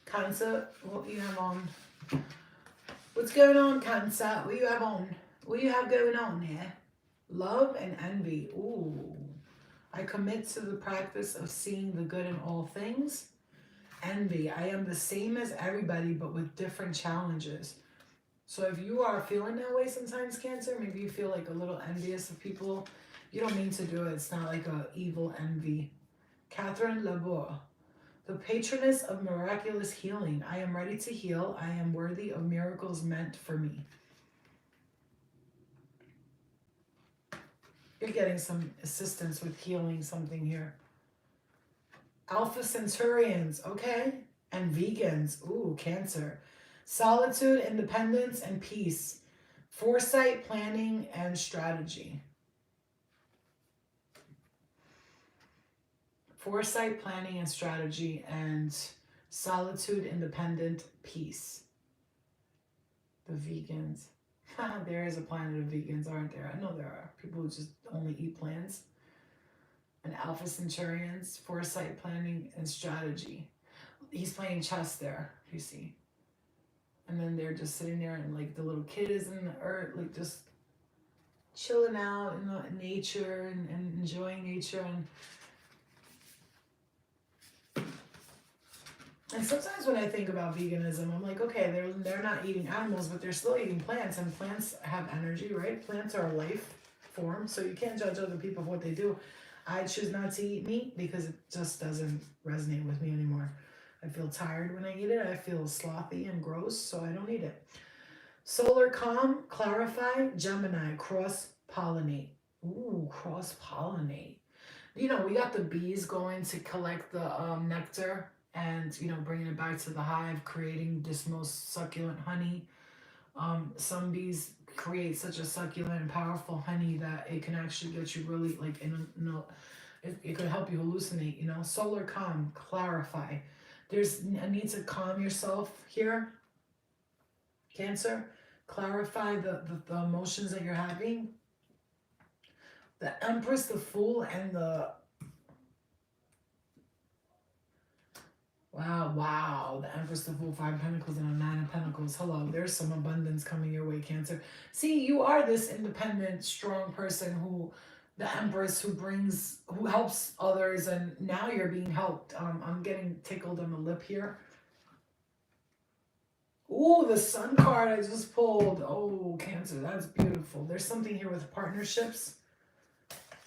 Speaker 1: Cancer, what you have on? What's going on, Cancer? What you have on? What you have going on here? Love and envy. Ooh. I commit to the practice of seeing the good in all things. Envy. I am the same as everybody, but with different challenges. So if you are feeling that way sometimes, Cancer, maybe you feel like a little envious of people. You don't mean to do it. It's not like a evil envy. Catherine Labour. The patroness of miraculous healing. I am ready to heal. I am worthy of miracles meant for me. You're getting some assistance with healing something here. Alpha Centaurians, okay? And vegans, ooh, Cancer. Solitude, independence, and peace. Foresight, planning, and strategy. Foresight, planning, and strategy, and solitude, independent, peace. The vegans. There is a planet of vegans, aren't there? I know there are. People who just only eat plants. And Alpha Centaurians, foresight, planning, and strategy. He's playing chess there, you see. And then they're just sitting there, and like the little kid is in the earth, like just chilling out in the nature and enjoying nature. And sometimes when I think about veganism, I'm like, okay, they're not eating animals, but they're still eating plants, and plants have energy, right? Plants are a life form, so you can't judge other people for what they do. I choose not to eat meat because it just doesn't resonate with me anymore. I feel tired when I eat it. I feel slothy and gross, so I don't eat it. Solar calm, clarify, Gemini, cross-pollinate. Ooh, cross-pollinate. You know, we got the bees going to collect the nectar and, you know, bringing it back to the hive, creating this most succulent honey. Some bees create such a succulent and powerful honey that it can actually get you really like it could help you hallucinate, you know. Solar calm, clarify. There's a need to calm yourself here, Cancer. Clarify the emotions that you're having. The Empress, the Fool, and the wow, the Empress, the Fool, 5 of Pentacles, and a 9 of Pentacles. Hello, there's some abundance coming your way, Cancer. See, you are this independent, strong person who, the Empress, who helps others, and now you're being helped. I'm getting tickled on the lip here. Ooh, the Sun card I just pulled. Oh, Cancer, that's beautiful. There's something here with partnerships.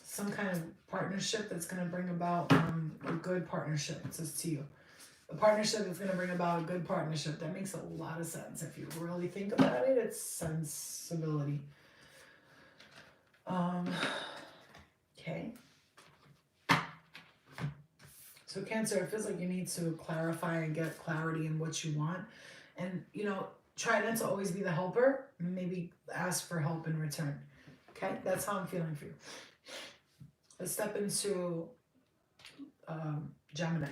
Speaker 1: Some kind of partnership that's going to bring about a good partnership, it says to you. A partnership is going to bring about a good partnership. That makes a lot of sense. If you really think about it, it's sensibility. Okay. So Cancer, it feels like you need to clarify and get clarity in what you want. And, you know, try not to always be the helper. Maybe ask for help in return. Okay? That's how I'm feeling for you. Let's step into Gemini.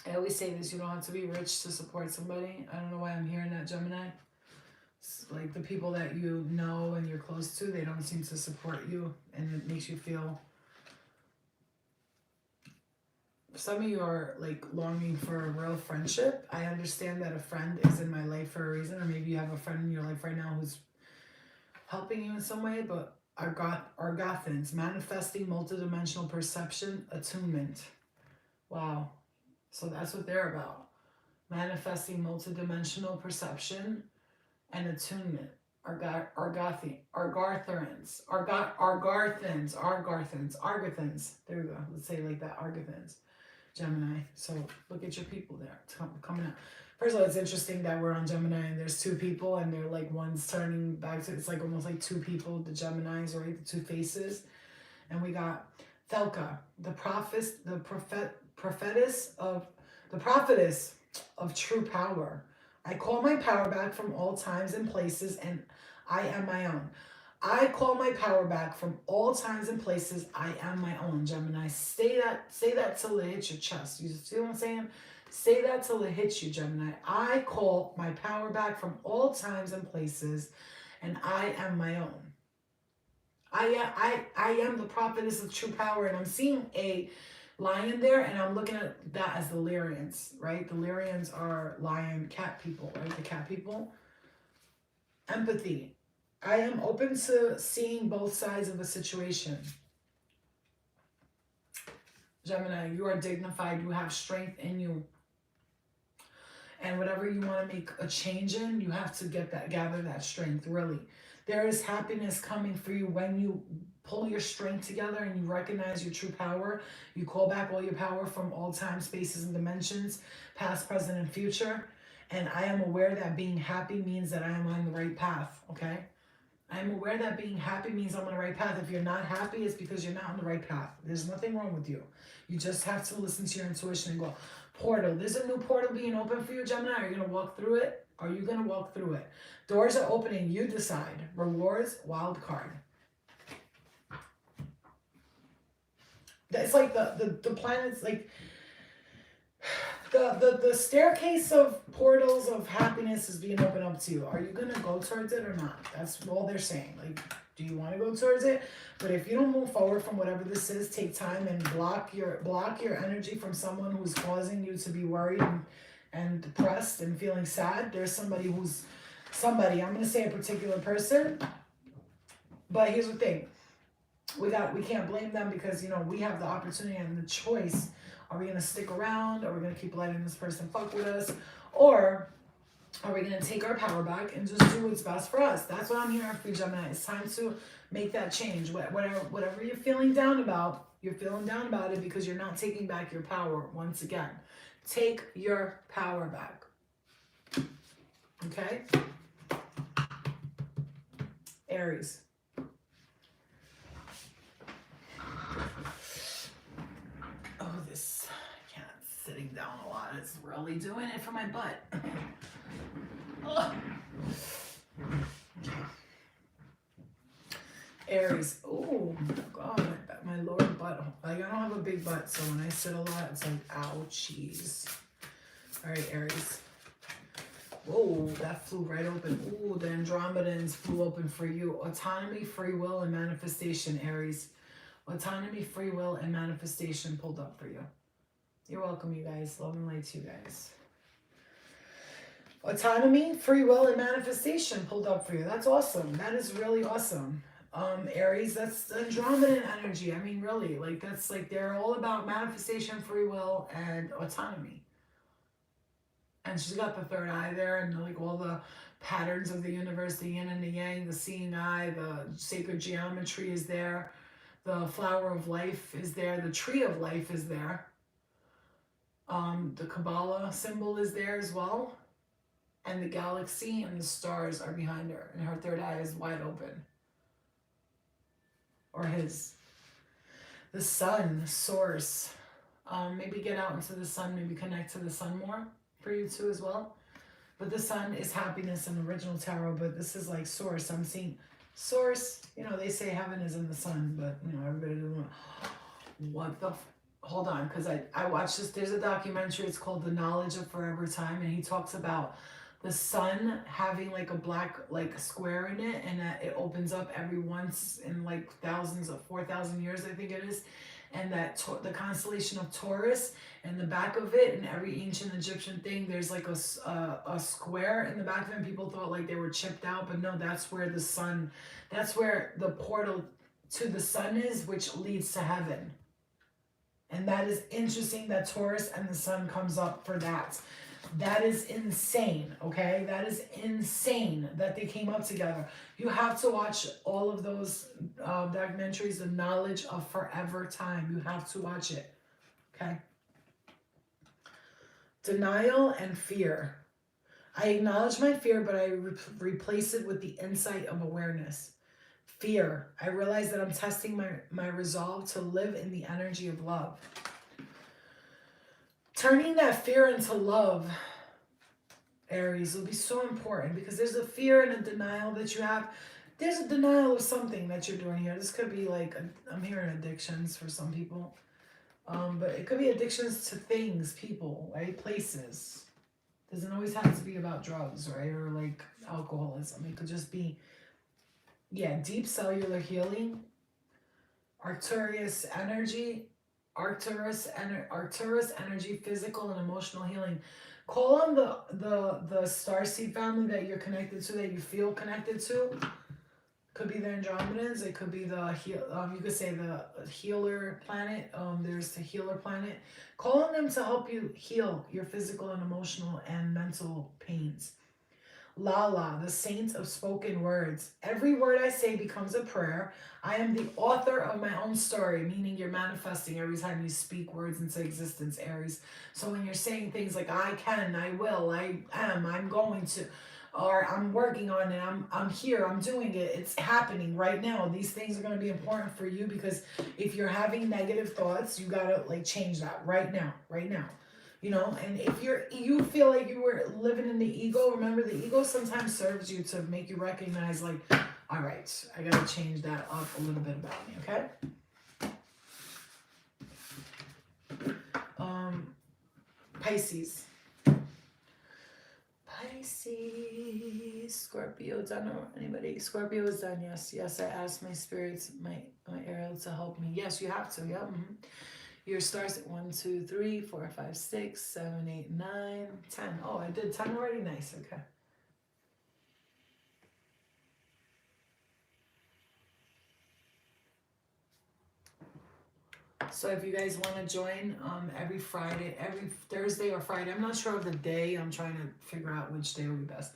Speaker 1: I always say this, you don't have to be rich to support somebody. I don't know why I'm hearing that, Gemini. It's like the people that you know and you're close to, they don't seem to support you, and it makes you feel... Some of you are like longing for a real friendship. I understand that a friend is in my life for a reason, or maybe you have a friend in your life right now who's helping you in some way, but Argothans, manifesting multidimensional perception, attunement. Wow. So that's what they're about. Manifesting multidimensional perception and attunement. Argothans. There we go. Let's say it like that. Argothans. Gemini. So look at your people there. It's coming out. First of all, it's interesting that we're on Gemini and there's two people and they're like one's turning back to, it's like almost like two people, the Geminis, right? The two faces. And we got Thelka, the prophetess of true power. I call my power back from all times and places, and I am my own. I call my power back from all times and places. I am my own, Gemini. Say that till it hits your chest. You see what I'm saying? Say that till it hits you, Gemini. I call my power back from all times and places, and I am my own. I am the prophetess of true power, and I'm seeing a lion there, and I'm looking at that as the Lyrians, right? The Lyrians are lion cat people, right? The cat people. Empathy. I am open to seeing both sides of a situation. Gemini, you are dignified. You have strength in you. And whatever you want to make a change in, you have to gather that strength, really. There is happiness coming for you when you pull your strength together and you recognize your true power. You call back all your power from all time, spaces, and dimensions, past, present, and future. And I am aware that being happy means that I am on the right path, okay? I am aware that being happy means I'm on the right path. If you're not happy, it's because you're not on the right path. There's nothing wrong with you. You just have to listen to your intuition and go, portal. There's a new portal being open for you, Gemini. Are you going to walk through it? Are you going to walk through it? Doors are opening. You decide. Rewards, wild card. It's like the planets, like the staircase of portals of happiness is being opened up to you. Are you going to go towards it or not? That's all they're saying. Like, do you want to go towards it? But if you don't move forward from whatever this is, take time and block your energy from someone who's causing you to be worried and depressed and feeling sad. There's somebody, I'm going to say a particular person, but here's the thing. We can't blame them because, you know, we have the opportunity and the choice. Are we going to stick around? Are we going to keep letting this person fuck with us? Or are we going to take our power back and just do what's best for us? That's what I'm hearing for you, Gemini. It's time to make that change. Whatever you're feeling down about, you're feeling down about it because you're not taking back your power once again. Take your power back. Okay? Aries. Sitting down a lot. It's really doing it for my butt. Aries. Oh God, my lower butt. Like, I don't have a big butt, so when I sit a lot, it's like, ouchies. All right, Aries. Whoa, that flew right open. Ooh, the Andromedans flew open for you. Autonomy, free will, and manifestation, Aries. Autonomy, free will, and manifestation pulled up for you. You're welcome, you guys. Love and light to you guys. Autonomy, free will, and manifestation pulled up for you. That's awesome. That is really awesome. Aries, that's Andromedan energy. I mean, really, like, that's like, they're all about manifestation, free will, and autonomy. And she's got the third eye there, and like all the patterns of the universe, the yin and the yang, the seeing eye, the sacred geometry is there. The flower of life is there. The tree of life is there. The Kabbalah symbol is there as well. And the galaxy and the stars are behind her. And her third eye is wide open. Or his. The sun, source. Maybe get out into the sun. Maybe connect to the sun more for you too as well. But the sun is happiness in original tarot. But this is like source. I'm seeing source. You know, they say heaven is in the sun. But, you know, everybody doesn't know. What the... Oh, hold on, because I watched this. There's a documentary. It's called The Knowledge of Forever Time, and he talks about the sun having like a black like square in it, and that it opens up every once in like thousands of 4,000 years, I think it is, and that the constellation of Taurus, and the back of it, and every ancient Egyptian thing, there's like a square in the back of it. And people thought like they were chipped out, but no, that's where the sun, that's where the portal to the sun is, which leads to heaven. And that is interesting that Taurus and the sun comes up for that. That is insane, okay? That is insane that they came up together. You have to watch all of those documentaries, The Knowledge of Forever Time. You have to watch it, okay? Denial and fear. I acknowledge my fear, but I replace it with the insight of awareness. Fear. I realize that I'm testing my resolve to live in the energy of love. Turning that fear into love, Aries, will be so important, because there's a fear and a denial that you have. There's a denial of something that you're doing here. This could be like, I'm hearing addictions for some people. But it could be addictions to things, people, right? Places. Doesn't always have to be about drugs, right? Or like alcoholism. It could just be, yeah, deep cellular healing, Arcturus energy, Arcturus energy, physical and emotional healing. Call on the starseed family that you're connected to, that you feel connected to. Could be the Andromedans. It could be the you could say the healer planet. There's the healer planet. Call on them to help you heal your physical and emotional and mental pains. Lala, the saint of spoken words. Every word I say becomes a prayer. I am the author of my own story, meaning you're manifesting every time you speak words into existence, Aries. So when you're saying things like I can, I will, I am, I'm going to, or I'm working on it, I'm here, I'm doing it, it's happening right now. These things are going to be important for you, because if you're having negative thoughts, you got to like change that right now, right now. You know, and if you feel like you were living in the ego, remember the ego sometimes serves you to make you recognize like, all right, I got to change that up a little bit about me, okay? Pisces. Pisces. Scorpio done or anybody? Scorpio is done, yes. Yes, I asked my spirits, my Ariel to help me. Yes, you have to, yeah. Your stars at 1, 2, 3, 4, 5, 6, 7, 8, 9, 10. Oh, I did 10 already. Nice. Okay. So if you guys want to join every Friday, every Thursday or Friday, I'm not sure of the day. I'm trying to figure out which day will be best.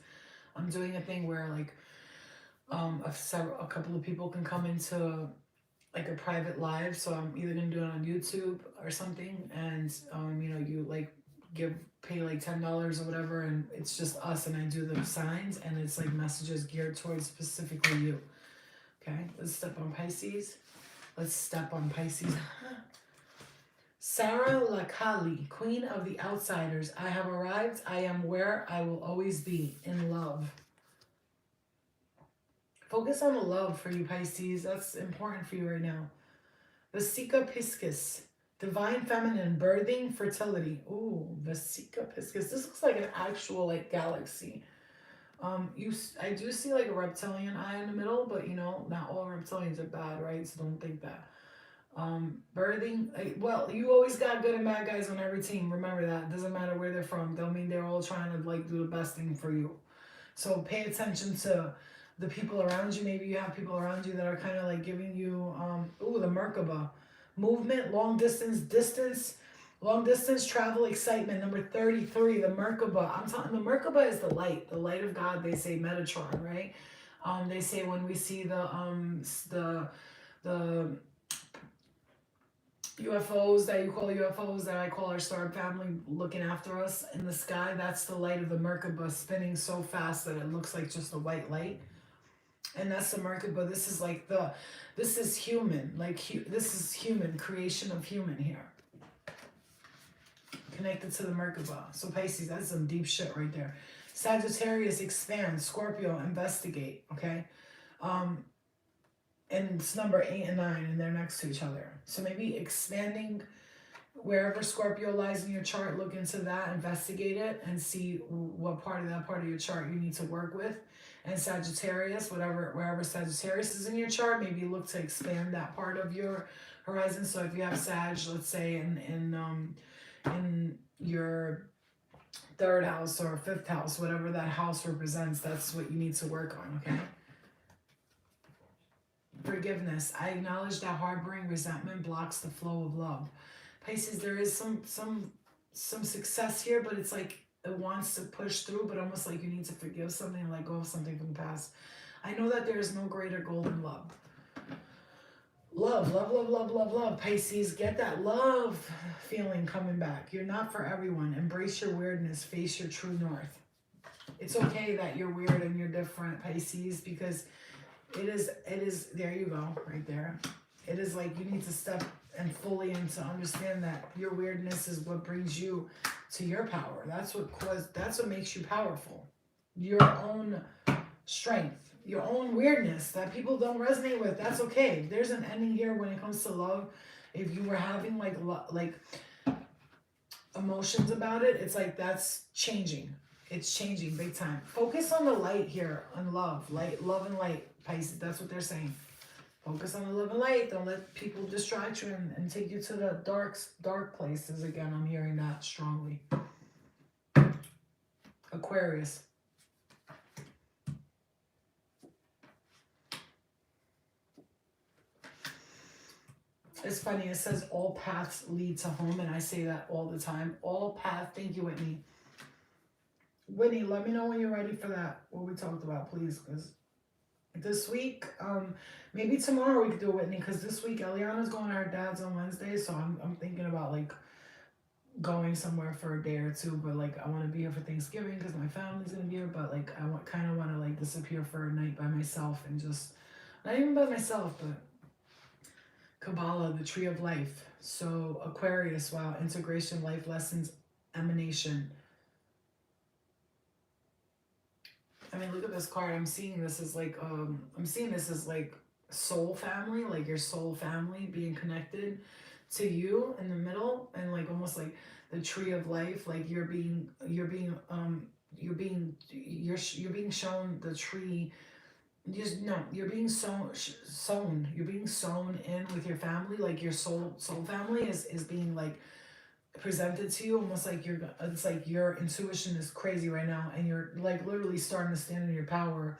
Speaker 1: I'm doing a thing where like a couple of people can come into like a private live, so I'm either gonna do it on YouTube or something, and you know, you like pay like $10 or whatever, and it's just us, and I do the signs, and it's like messages geared towards specifically you. Okay, let's step on Pisces. Let's step on Pisces. Sarah Lakali, Queen of the Outsiders. I have arrived. I am where I will always be, in love. Focus on the love for you, Pisces. That's important for you right now. Vesica Piscis, divine feminine, birthing, fertility. Ooh, Vesica Piscis. This looks like an actual like galaxy. I do see like a reptilian eye in the middle, but you know, not all reptilians are bad, right? So don't think that. Birthing, well, you always got good and bad guys on every team. Remember that. Doesn't matter where they're from. Don't mean they're all trying to like do the best thing for you. So pay attention to the people around you. Maybe you have people around you that are kind of like giving you, the Merkabah. Movement, long distance, travel, excitement. Number 33, the Merkabah. I'm talking, the Merkabah is the light of God. They say Metatron, right? They say when we see the UFOs that you call UFOs, that I call our star family looking after us in the sky, that's the light of the Merkabah spinning so fast that it looks like just a white light. And that's the Merkabah. This is like this is human, like this is human, creation of human here. Connected to the Merkabah. So Pisces, that's some deep shit right there. Sagittarius, expand. Scorpio, investigate, okay? And it's number 8 and 9, and they're next to each other. So maybe expanding Wherever Scorpio lies in your chart, look into that, investigate it, and see what part of your chart you need to work with. And Sagittarius, wherever Sagittarius is in your chart, maybe look to expand that part of your horizon. So if you have Sag, let's say in your third house or fifth house, whatever that house represents, that's what you need to work on, okay? Forgiveness. I acknowledge that harboring resentment blocks the flow of love. Pisces, there is some success here, but it's like it wants to push through, but almost like you need to forgive something and let go of something from the past. I know that there is no greater goal than love. Love, love, love, love, love, love. Pisces, get that love feeling coming back. You're not for everyone. Embrace your weirdness. Face your true north. It's okay that you're weird and you're different, Pisces, because it is, there you go, right there. It is like you need to step and fully and to understand that your weirdness is what brings you to your power. That's what makes you powerful. Your own strength, your own weirdness that people don't resonate with. That's okay. There's an ending here when it comes to love. If you were having like emotions about it, it's like that's changing. It's changing big time. Focus on the light here, on love, love and light, Pisces. That's what they're saying. Focus on the love and light. Don't let people distract you and take you to the dark places. Again, I'm hearing that strongly. Aquarius. It's funny. It says all paths lead to home, and I say that all the time. All paths. Thank you, Whitney. Whitney, let me know when you're ready for that. What we talked about, please, because this week, maybe tomorrow we could do it, Whitney, because this week Eliana's going to her dad's on Wednesday, so I'm thinking about like going somewhere for a day or two, but like I want to be here for Thanksgiving because my family's gonna be here, but like I kind of want to like disappear for a night by myself and just not even by myself, but Kabbalah, the tree of life. So Aquarius, wow, integration, life lessons, emanation. I mean, look at this card. I'm seeing this as like soul family, like your soul family being connected to you in the middle, and like almost like the tree of life, like you're being shown the tree. You're being sown. You're being sown in with your family, like your soul family is being like presented to you, almost like it's like your intuition is crazy right now, and you're like literally starting to stand in your power.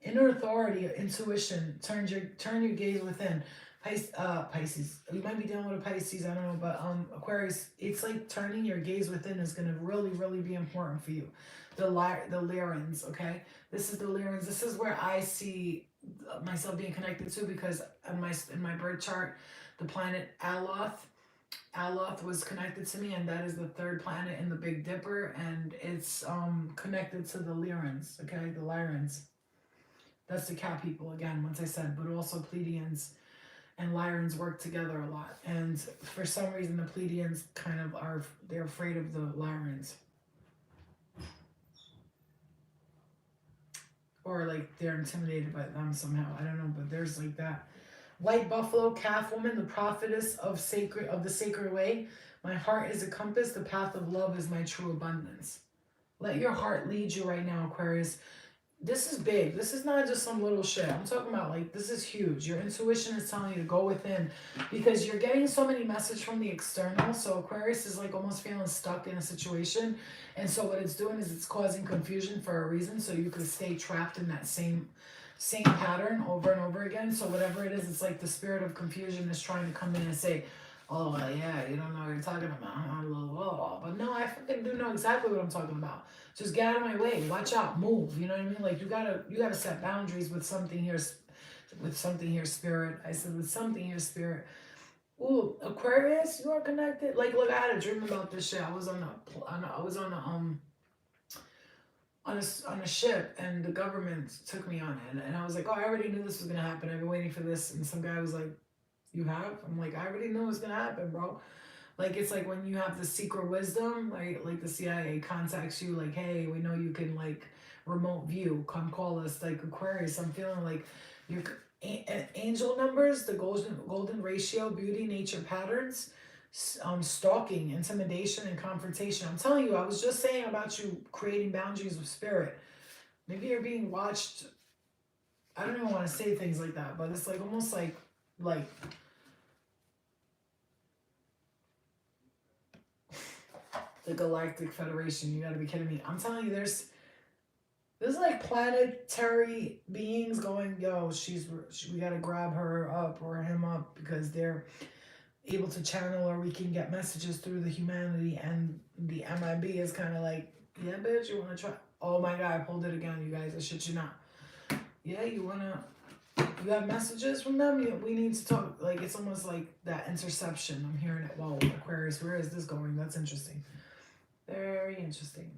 Speaker 1: Inner authority, intuition, turn your gaze within. Pisces, you might be dealing with a Pisces, I don't know, but Aquarius, it's like turning your gaze within is going to really, really be important for you. The Lyrans, okay? This is the Lyrans. This is where I see myself being connected to, because in my birth chart, the planet Aloth was connected to me, and that is the third planet in the Big Dipper, and it's connected to the Lyrans, okay? The Lyrans. That's the cat people, again, once I said, but also Pleiadians and Lyrans work together a lot. And for some reason, the Pleiadians kind of they're afraid of the Lyrans. Or like they're intimidated by them somehow. I don't know, but there's like that. White buffalo, calf woman, the prophetess of the sacred way. My heart is a compass. The path of love is my true abundance. Let your heart lead you right now, Aquarius. This is big. This is not just some little shit. I'm talking about like, this is huge. Your intuition is telling you to go within, because you're getting so many messages from the external. So Aquarius is like almost feeling stuck in a situation. And so what it's doing is it's causing confusion for a reason. So you could stay trapped in that same pattern over and over again. So whatever it is, it's like the spirit of confusion is trying to come in and say, oh, well, yeah, you don't know what you're talking about. But no, I fucking do know exactly what I'm talking about. Just get out of my way. Watch out. Move. You know what I mean? Like you gotta set boundaries with something here. Spirit. I said with something here, spirit. Ooh, Aquarius, you are connected. Like, look, I had a dream about this shit. I was on a ship, and the government took me on it, and I was like, oh, I already knew this was gonna happen. I've been waiting for this. And some guy was like, you have? I'm like, I already knew it was gonna happen, bro. Like, it's like when you have the secret wisdom, like the CIA contacts you, like, hey, we know you can like remote view, come call us. Like Aquarius, I'm feeling like your angel numbers, the golden ratio, beauty, nature patterns. stalking, intimidation, and confrontation. I'm telling you, I was just saying about you creating boundaries with spirit. Maybe you're being watched. I don't even want to say things like that, but it's like almost like the Galactic Federation. You gotta be kidding me. I'm telling you, there's like planetary beings going, yo, we gotta grab her up or him up because they're able to channel, or we can get messages through the humanity. And the MIB is kind of like, yeah, bitch, you want to try? Oh my God, I pulled it again, you guys. I shit you not. Yeah, you have messages from them? We need to talk. Like, it's almost like that interception. I'm hearing it. Whoa, Aquarius, where is this going? That's interesting. Very interesting.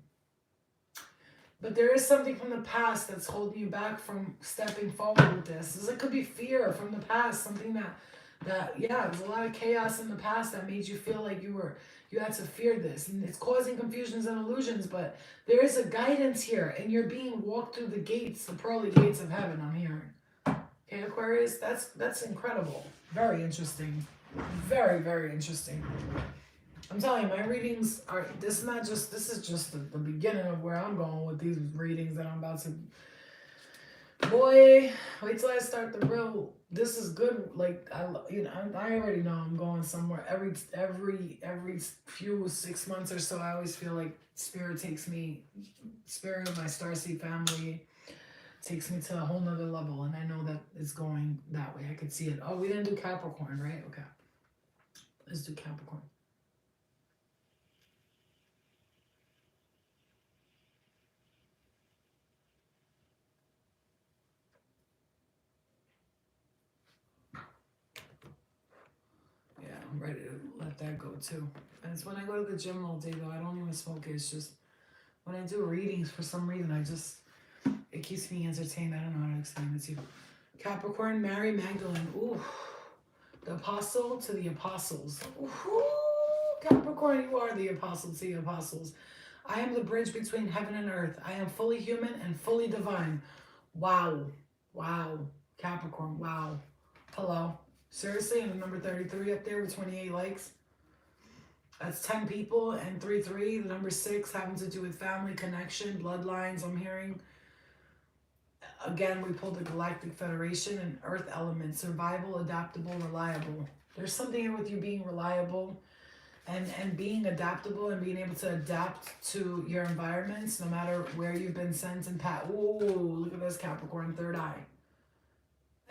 Speaker 1: But there is something from the past that's holding you back from stepping forward with this. It could be fear from the past, something that yeah, there's a lot of chaos in the past that made you feel like you had to fear this, and it's causing confusions and illusions. But there is a guidance here, and you're being walked through the gates, the pearly gates of heaven. I'm hearing. Okay, Aquarius, that's incredible. Very interesting. Very, very interesting. I'm telling you, my readings are, this is just the beginning of where I'm going with these readings that I'm about to, boy, wait till I start the real, this is good. Like, I already know I'm going somewhere. Every few 6 months or so, I always feel like spirit of my starseed family takes me to a whole nother level, and I know that it's going that way. I could see it. Oh, we didn't do Capricorn, right? Okay. Let's do Capricorn. Yeah, I'm ready to let that go too. And it's when I go to the gym all day though, I don't even smoke it. It's just when I do readings, for some reason, it keeps me entertained. I don't know how to explain it to you. Capricorn, Mary Magdalene. Ooh. The apostle to the apostles. Ooh. Capricorn, you are the apostle to the apostles. I am the bridge between heaven and earth. I am fully human and fully divine. Wow. Wow. Capricorn, wow. Hello. Seriously, and the number 33 up there with 28 likes. That's 10 people and 3. The number 6 having to do with family, connection, bloodlines, I'm hearing. Again, we pulled the Galactic Federation and Earth element, survival, adaptable, reliable. There's something here with you being reliable and being adaptable and being able to adapt to your environments no matter where you've been sent and pat. Ooh, look at this Capricorn, third eye.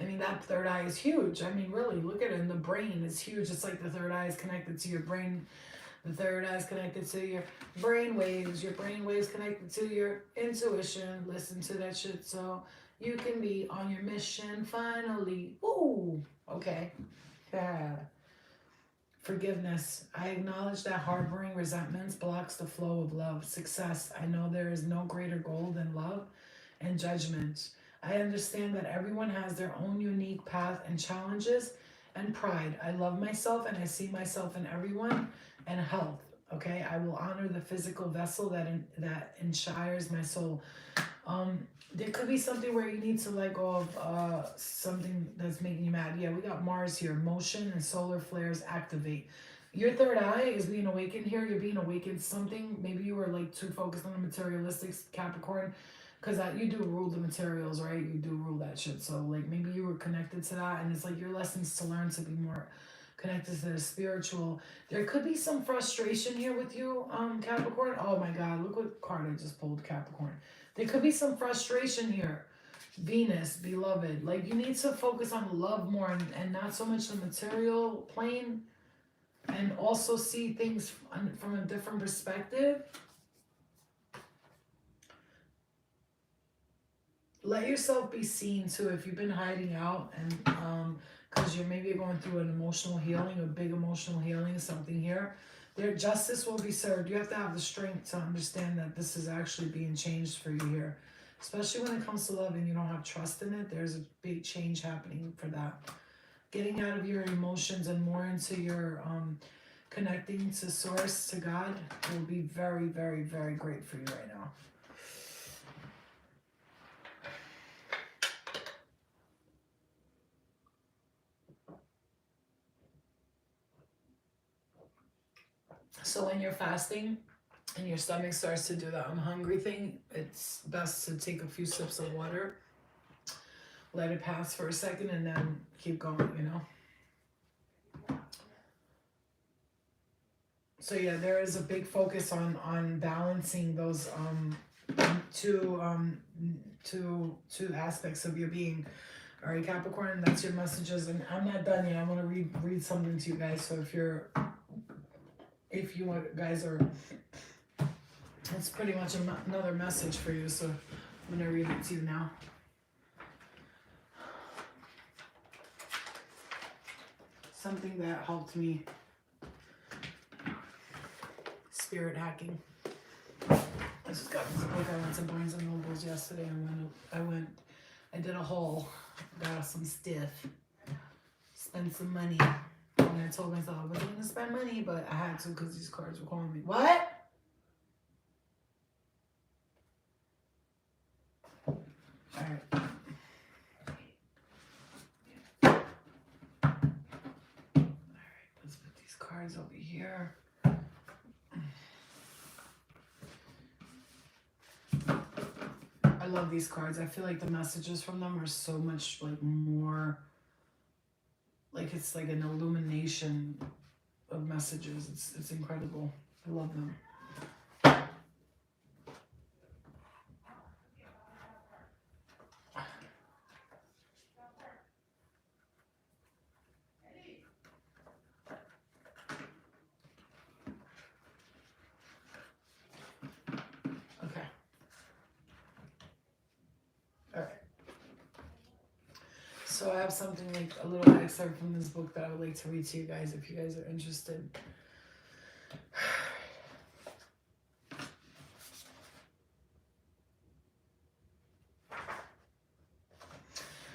Speaker 1: I mean, that third eye is huge. I mean, really, look at it in the brain. It's huge. It's like the third eye is connected to your brain. The third eye is connected to your brain waves. Your brain waves connected to your intuition. Listen to that shit so you can be on your mission finally. Ooh, okay. Yeah. Forgiveness. I acknowledge that harboring resentments blocks the flow of love. Success. I know there is no greater goal than love and judgment. I understand that everyone has their own unique path and challenges and pride. I love myself and I see myself in everyone, and health. Okay, I will honor the physical vessel that inspires my soul. There could be something where you need to let go of something that's making you mad. Yeah, we got Mars here. Motion and solar flares activate. Your third eye is being awakened here. You're being awakened to something. Maybe you were like too focused on the materialistics, Capricorn, because you do rule the materials, right? You do rule that shit. So like maybe you were connected to that, and it's like your lessons to learn to be more connected to the spiritual. There could be some frustration here with you, Capricorn. Oh my God, look what card I just pulled, Capricorn. There could be some frustration here. Venus, beloved. Like you need to focus on love more and not so much the material plane, and also see things from a different perspective. Let yourself be seen too if you've been hiding out, and because you're maybe going through an emotional healing, a big emotional healing, something here. Their justice will be served. You have to have the strength to understand that this is actually being changed for you here. Especially when it comes to love and you don't have trust in it, there's a big change happening for that. Getting out of your emotions and more into your connecting to source, to God, will be very, very, very great for you right now. So when you're fasting and your stomach starts to do that I'm hungry thing, it's best to take a few sips of water, let it pass for a second, and then keep going, you know? So yeah, there is a big focus on balancing those two aspects of your being. All right, Capricorn, that's your messages, and I'm not done yet. I want to read something to you guys. So if you guys are, it's pretty much another message for you. So I'm gonna read it to you now. Something that helped me. Spirit hacking. I just got this book. I went to Barnes and Nobles yesterday, and I did a haul, got some stuff, spent some money. And I told myself I wasn't gonna spend money, but I had to because these cards were calling me. What? Alright. Alright, let's put these cards over here. I love these cards. I feel like the messages from them are so much like more, like it's like an illumination of messages. It's incredible. I love them. So I have something like a little excerpt from this book that I would like to read to you guys if you guys are interested.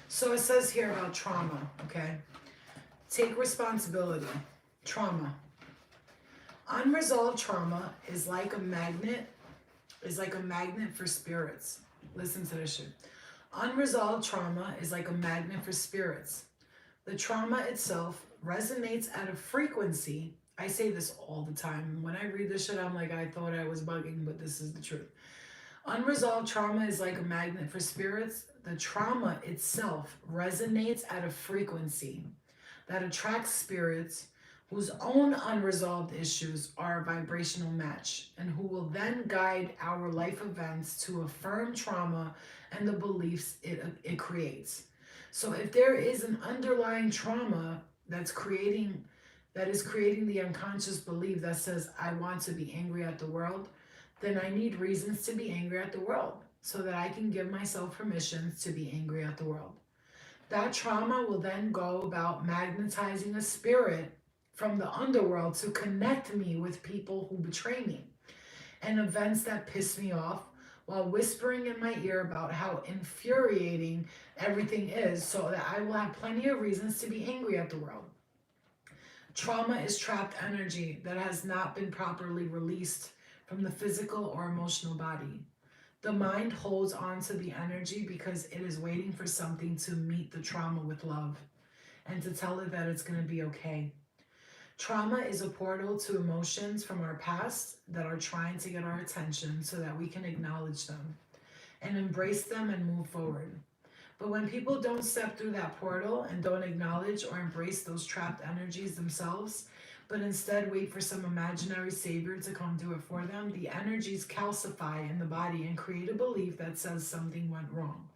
Speaker 1: So it says here about trauma, okay? Take responsibility. Trauma. Unresolved trauma is like a magnet for spirits. Listen to this shit. Unresolved trauma is like a magnet for spirits. The trauma itself resonates at a frequency. I say this all the time. When I read this shit, I'm like, I thought I was bugging, but this is the truth. Unresolved trauma is like a magnet for spirits. The trauma itself resonates at a frequency that attracts spirits whose own unresolved issues are a vibrational match, and who will then guide our life events to affirm trauma and the beliefs it creates. So if there is an underlying trauma that is creating the unconscious belief that says, I want to be angry at the world, then I need reasons to be angry at the world so that I can give myself permission to be angry at the world. That trauma will then go about magnetizing a spirit from the underworld to connect me with people who betray me and events that piss me off, while whispering in my ear about how infuriating everything is, so that I will have plenty of reasons to be angry at the world. Trauma is trapped energy that has not been properly released from the physical or emotional body. The mind holds on to the energy because it is waiting for something to meet the trauma with love and to tell it that it's going to be okay. Trauma is a portal to emotions from our past that are trying to get our attention so that we can acknowledge them and embrace them and move forward. But when people don't step through that portal and don't acknowledge or embrace those trapped energies themselves, but instead wait for some imaginary savior to come do it for them, the energies calcify in the body and create a belief that says something went wrong.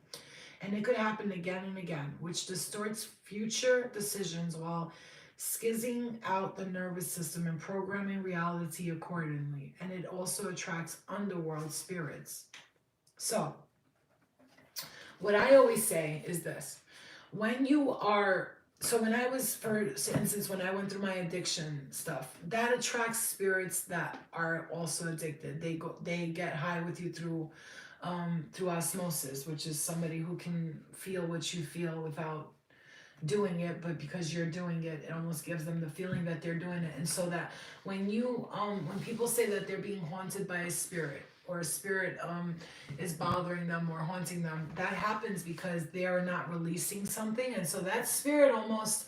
Speaker 1: And it could happen again and again, which distorts future decisions while skizzing out the nervous system and programming reality accordingly. And it also attracts underworld spirits. So, what I always say is this. When I was, for instance, when I went through my addiction stuff, that attracts spirits that are also addicted. They get high with you through osmosis, which is somebody who can feel what you feel without doing it, but because you're doing it, it almost gives them the feeling that they're doing it. And so that when people say that they're being haunted by a spirit, or a spirit is bothering them or haunting them, that happens because they are not releasing something. And so that spirit almost,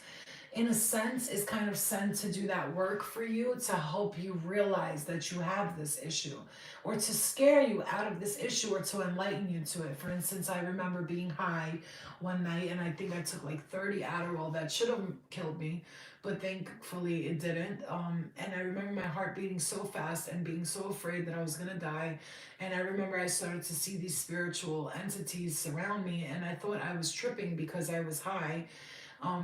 Speaker 1: in a sense, is kind of sent to do that work for you, to help you realize that you have this issue, or to scare you out of this issue, or to enlighten you to it. For instance, I remember being high one night, and I think I took like 30 Adderall that should have killed me, but thankfully it didn't. And I remember my heart beating so fast and being so afraid that I was gonna die. And I remember I started to see these spiritual entities surround me, and I thought I was tripping because I was high.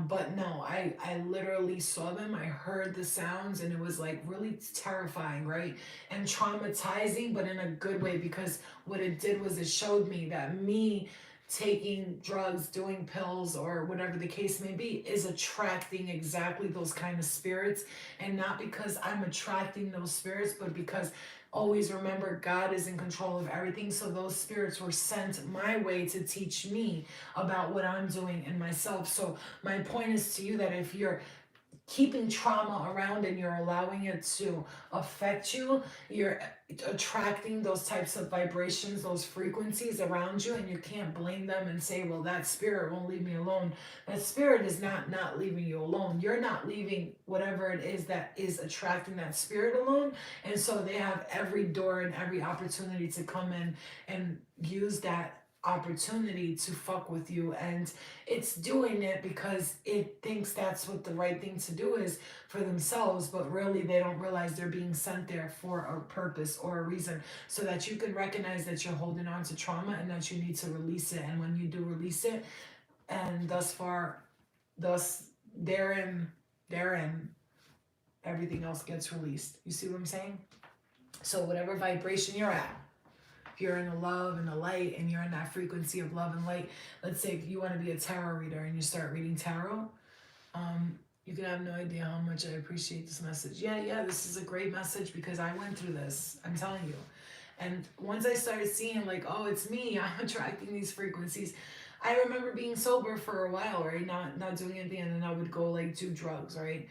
Speaker 1: But no, I literally saw them. I heard the sounds, and it was like really terrifying, right? And traumatizing, but in a good way, because what it did was it showed me that me taking drugs, doing pills, or whatever the case may be, is attracting exactly those kind of spirits. And not because I'm attracting those spirits, but because always remember, God is in control of everything. So those spirits were sent my way to teach me about what I'm doing in myself. So my point is to you that if you're keeping trauma around and you're allowing it to affect you, you're attracting those types of vibrations, those frequencies around you, and you can't blame them and say, well, that spirit won't leave me alone. That spirit is not leaving you alone. You're not leaving whatever it is that is attracting that spirit alone. And so they have every door and every opportunity to come in and use that opportunity to fuck with you. And it's doing it because it thinks that's what the right thing to do is for themselves, but really they don't realize they're being sent there for a purpose or a reason, so that you can recognize that you're holding on to trauma and that you need to release it. And when you do release it, and therein everything else gets released. You see what I'm saying? So whatever vibration you're at, if you're in the love and the light, and you're in that frequency of love and light, let's say if you want to be a tarot reader and you start reading tarot, you can have no idea how much I appreciate this message. Yeah, this is a great message because I went through this, I'm telling you. And once I started seeing like, oh, it's me, I'm attracting these frequencies. I remember being sober for a while, right? Not doing anything, and then I would go like do drugs, right?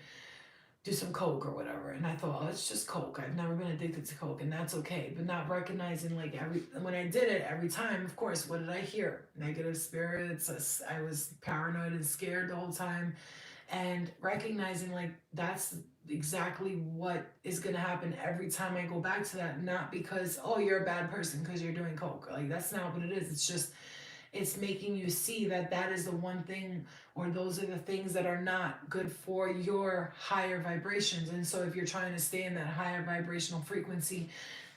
Speaker 1: Do some coke or whatever, and I thought, oh, it's just coke. I've never been addicted to coke, and that's okay. But not recognizing, like, when I did it, every time, of course, what did I hear? Negative spirits. I was paranoid and scared the whole time, and recognizing, like, that's exactly what is gonna happen every time I go back to that. Not because, oh, you're a bad person because you're doing coke. Like, that's not what it is. It's just, it's making you see that that is the one thing, or those are the things that are not good for your higher vibrations. And so if you're trying to stay in that higher vibrational frequency,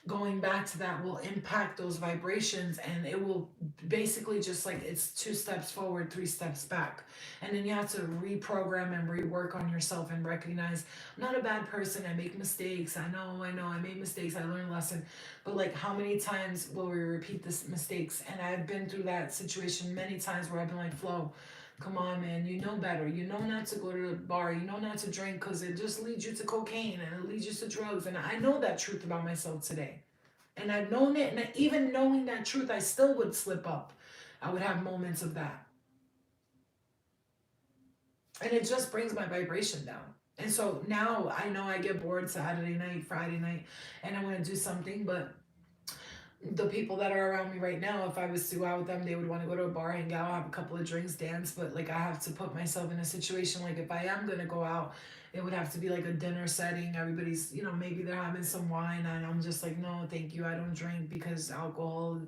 Speaker 1: going back to that will impact those vibrations, and it will basically just like, it's 2 steps forward, 3 steps back. And then you have to reprogram and rework on yourself and recognize, I'm not a bad person, I make mistakes, I know I made mistakes, I learned a lesson. But like, how many times will we repeat this mistakes? And I've been through that situation many times where I've been like, Flo, come on, man, you know better. You know not to go to the bar. You know not to drink because it just leads you to cocaine and it leads you to drugs. And I know that truth about myself today. And I've known it. And even knowing that truth, I still would slip up. I would have moments of that. And it just brings my vibration down. And so now I know I get bored Saturday night, Friday night, and I want to do something, but the people that are around me right now, if I was to go out with them, they would want to go to a bar, hang out, have a couple of drinks, dance. But like, I have to put myself in a situation, like if I am going to go out, it would have to be like a dinner setting. Everybody's, you know, maybe they're having some wine, and I'm just like, no, thank you. I don't drink because alcohol,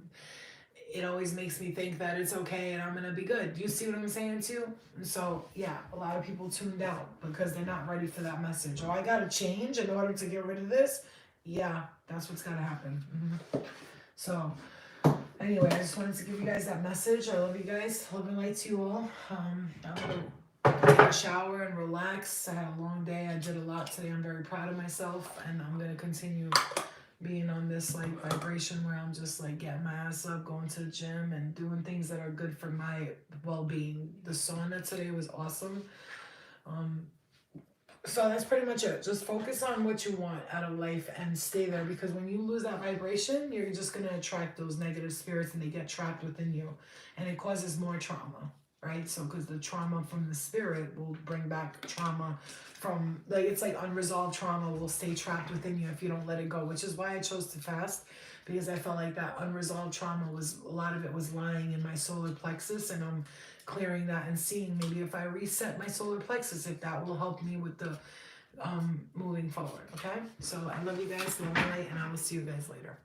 Speaker 1: it always makes me think that it's okay and I'm going to be good. Do you see what I'm saying too? And so, yeah, a lot of people tuned out because they're not ready for that message. Oh, I got to change in order to get rid of this. Yeah, that's what's got to happen. So, anyway, I just wanted to give you guys that message. I love you guys. Love and light to you all. I'm going to take a shower and relax. I had a long day. I did a lot today. I'm very proud of myself. And I'm going to continue being on this like vibration where I'm just like getting my ass up, going to the gym and doing things that are good for my well-being. The sauna today was awesome. So that's pretty much it. Just focus on what you want out of life and stay there, because when you lose that vibration, you're just going to attract those negative spirits and they get trapped within you, and it causes more trauma, right? So because the trauma from the spirit will bring back trauma from, like, it's like unresolved trauma will stay trapped within you if you don't let it go, which is why I chose to fast, because I felt like that unresolved trauma was, a lot of it was lying in my solar plexus, and I'm clearing that and seeing maybe if I reset my solar plexus, if that will help me with the moving forward. Okay, so I love you guys, love and light, and I will see you guys later.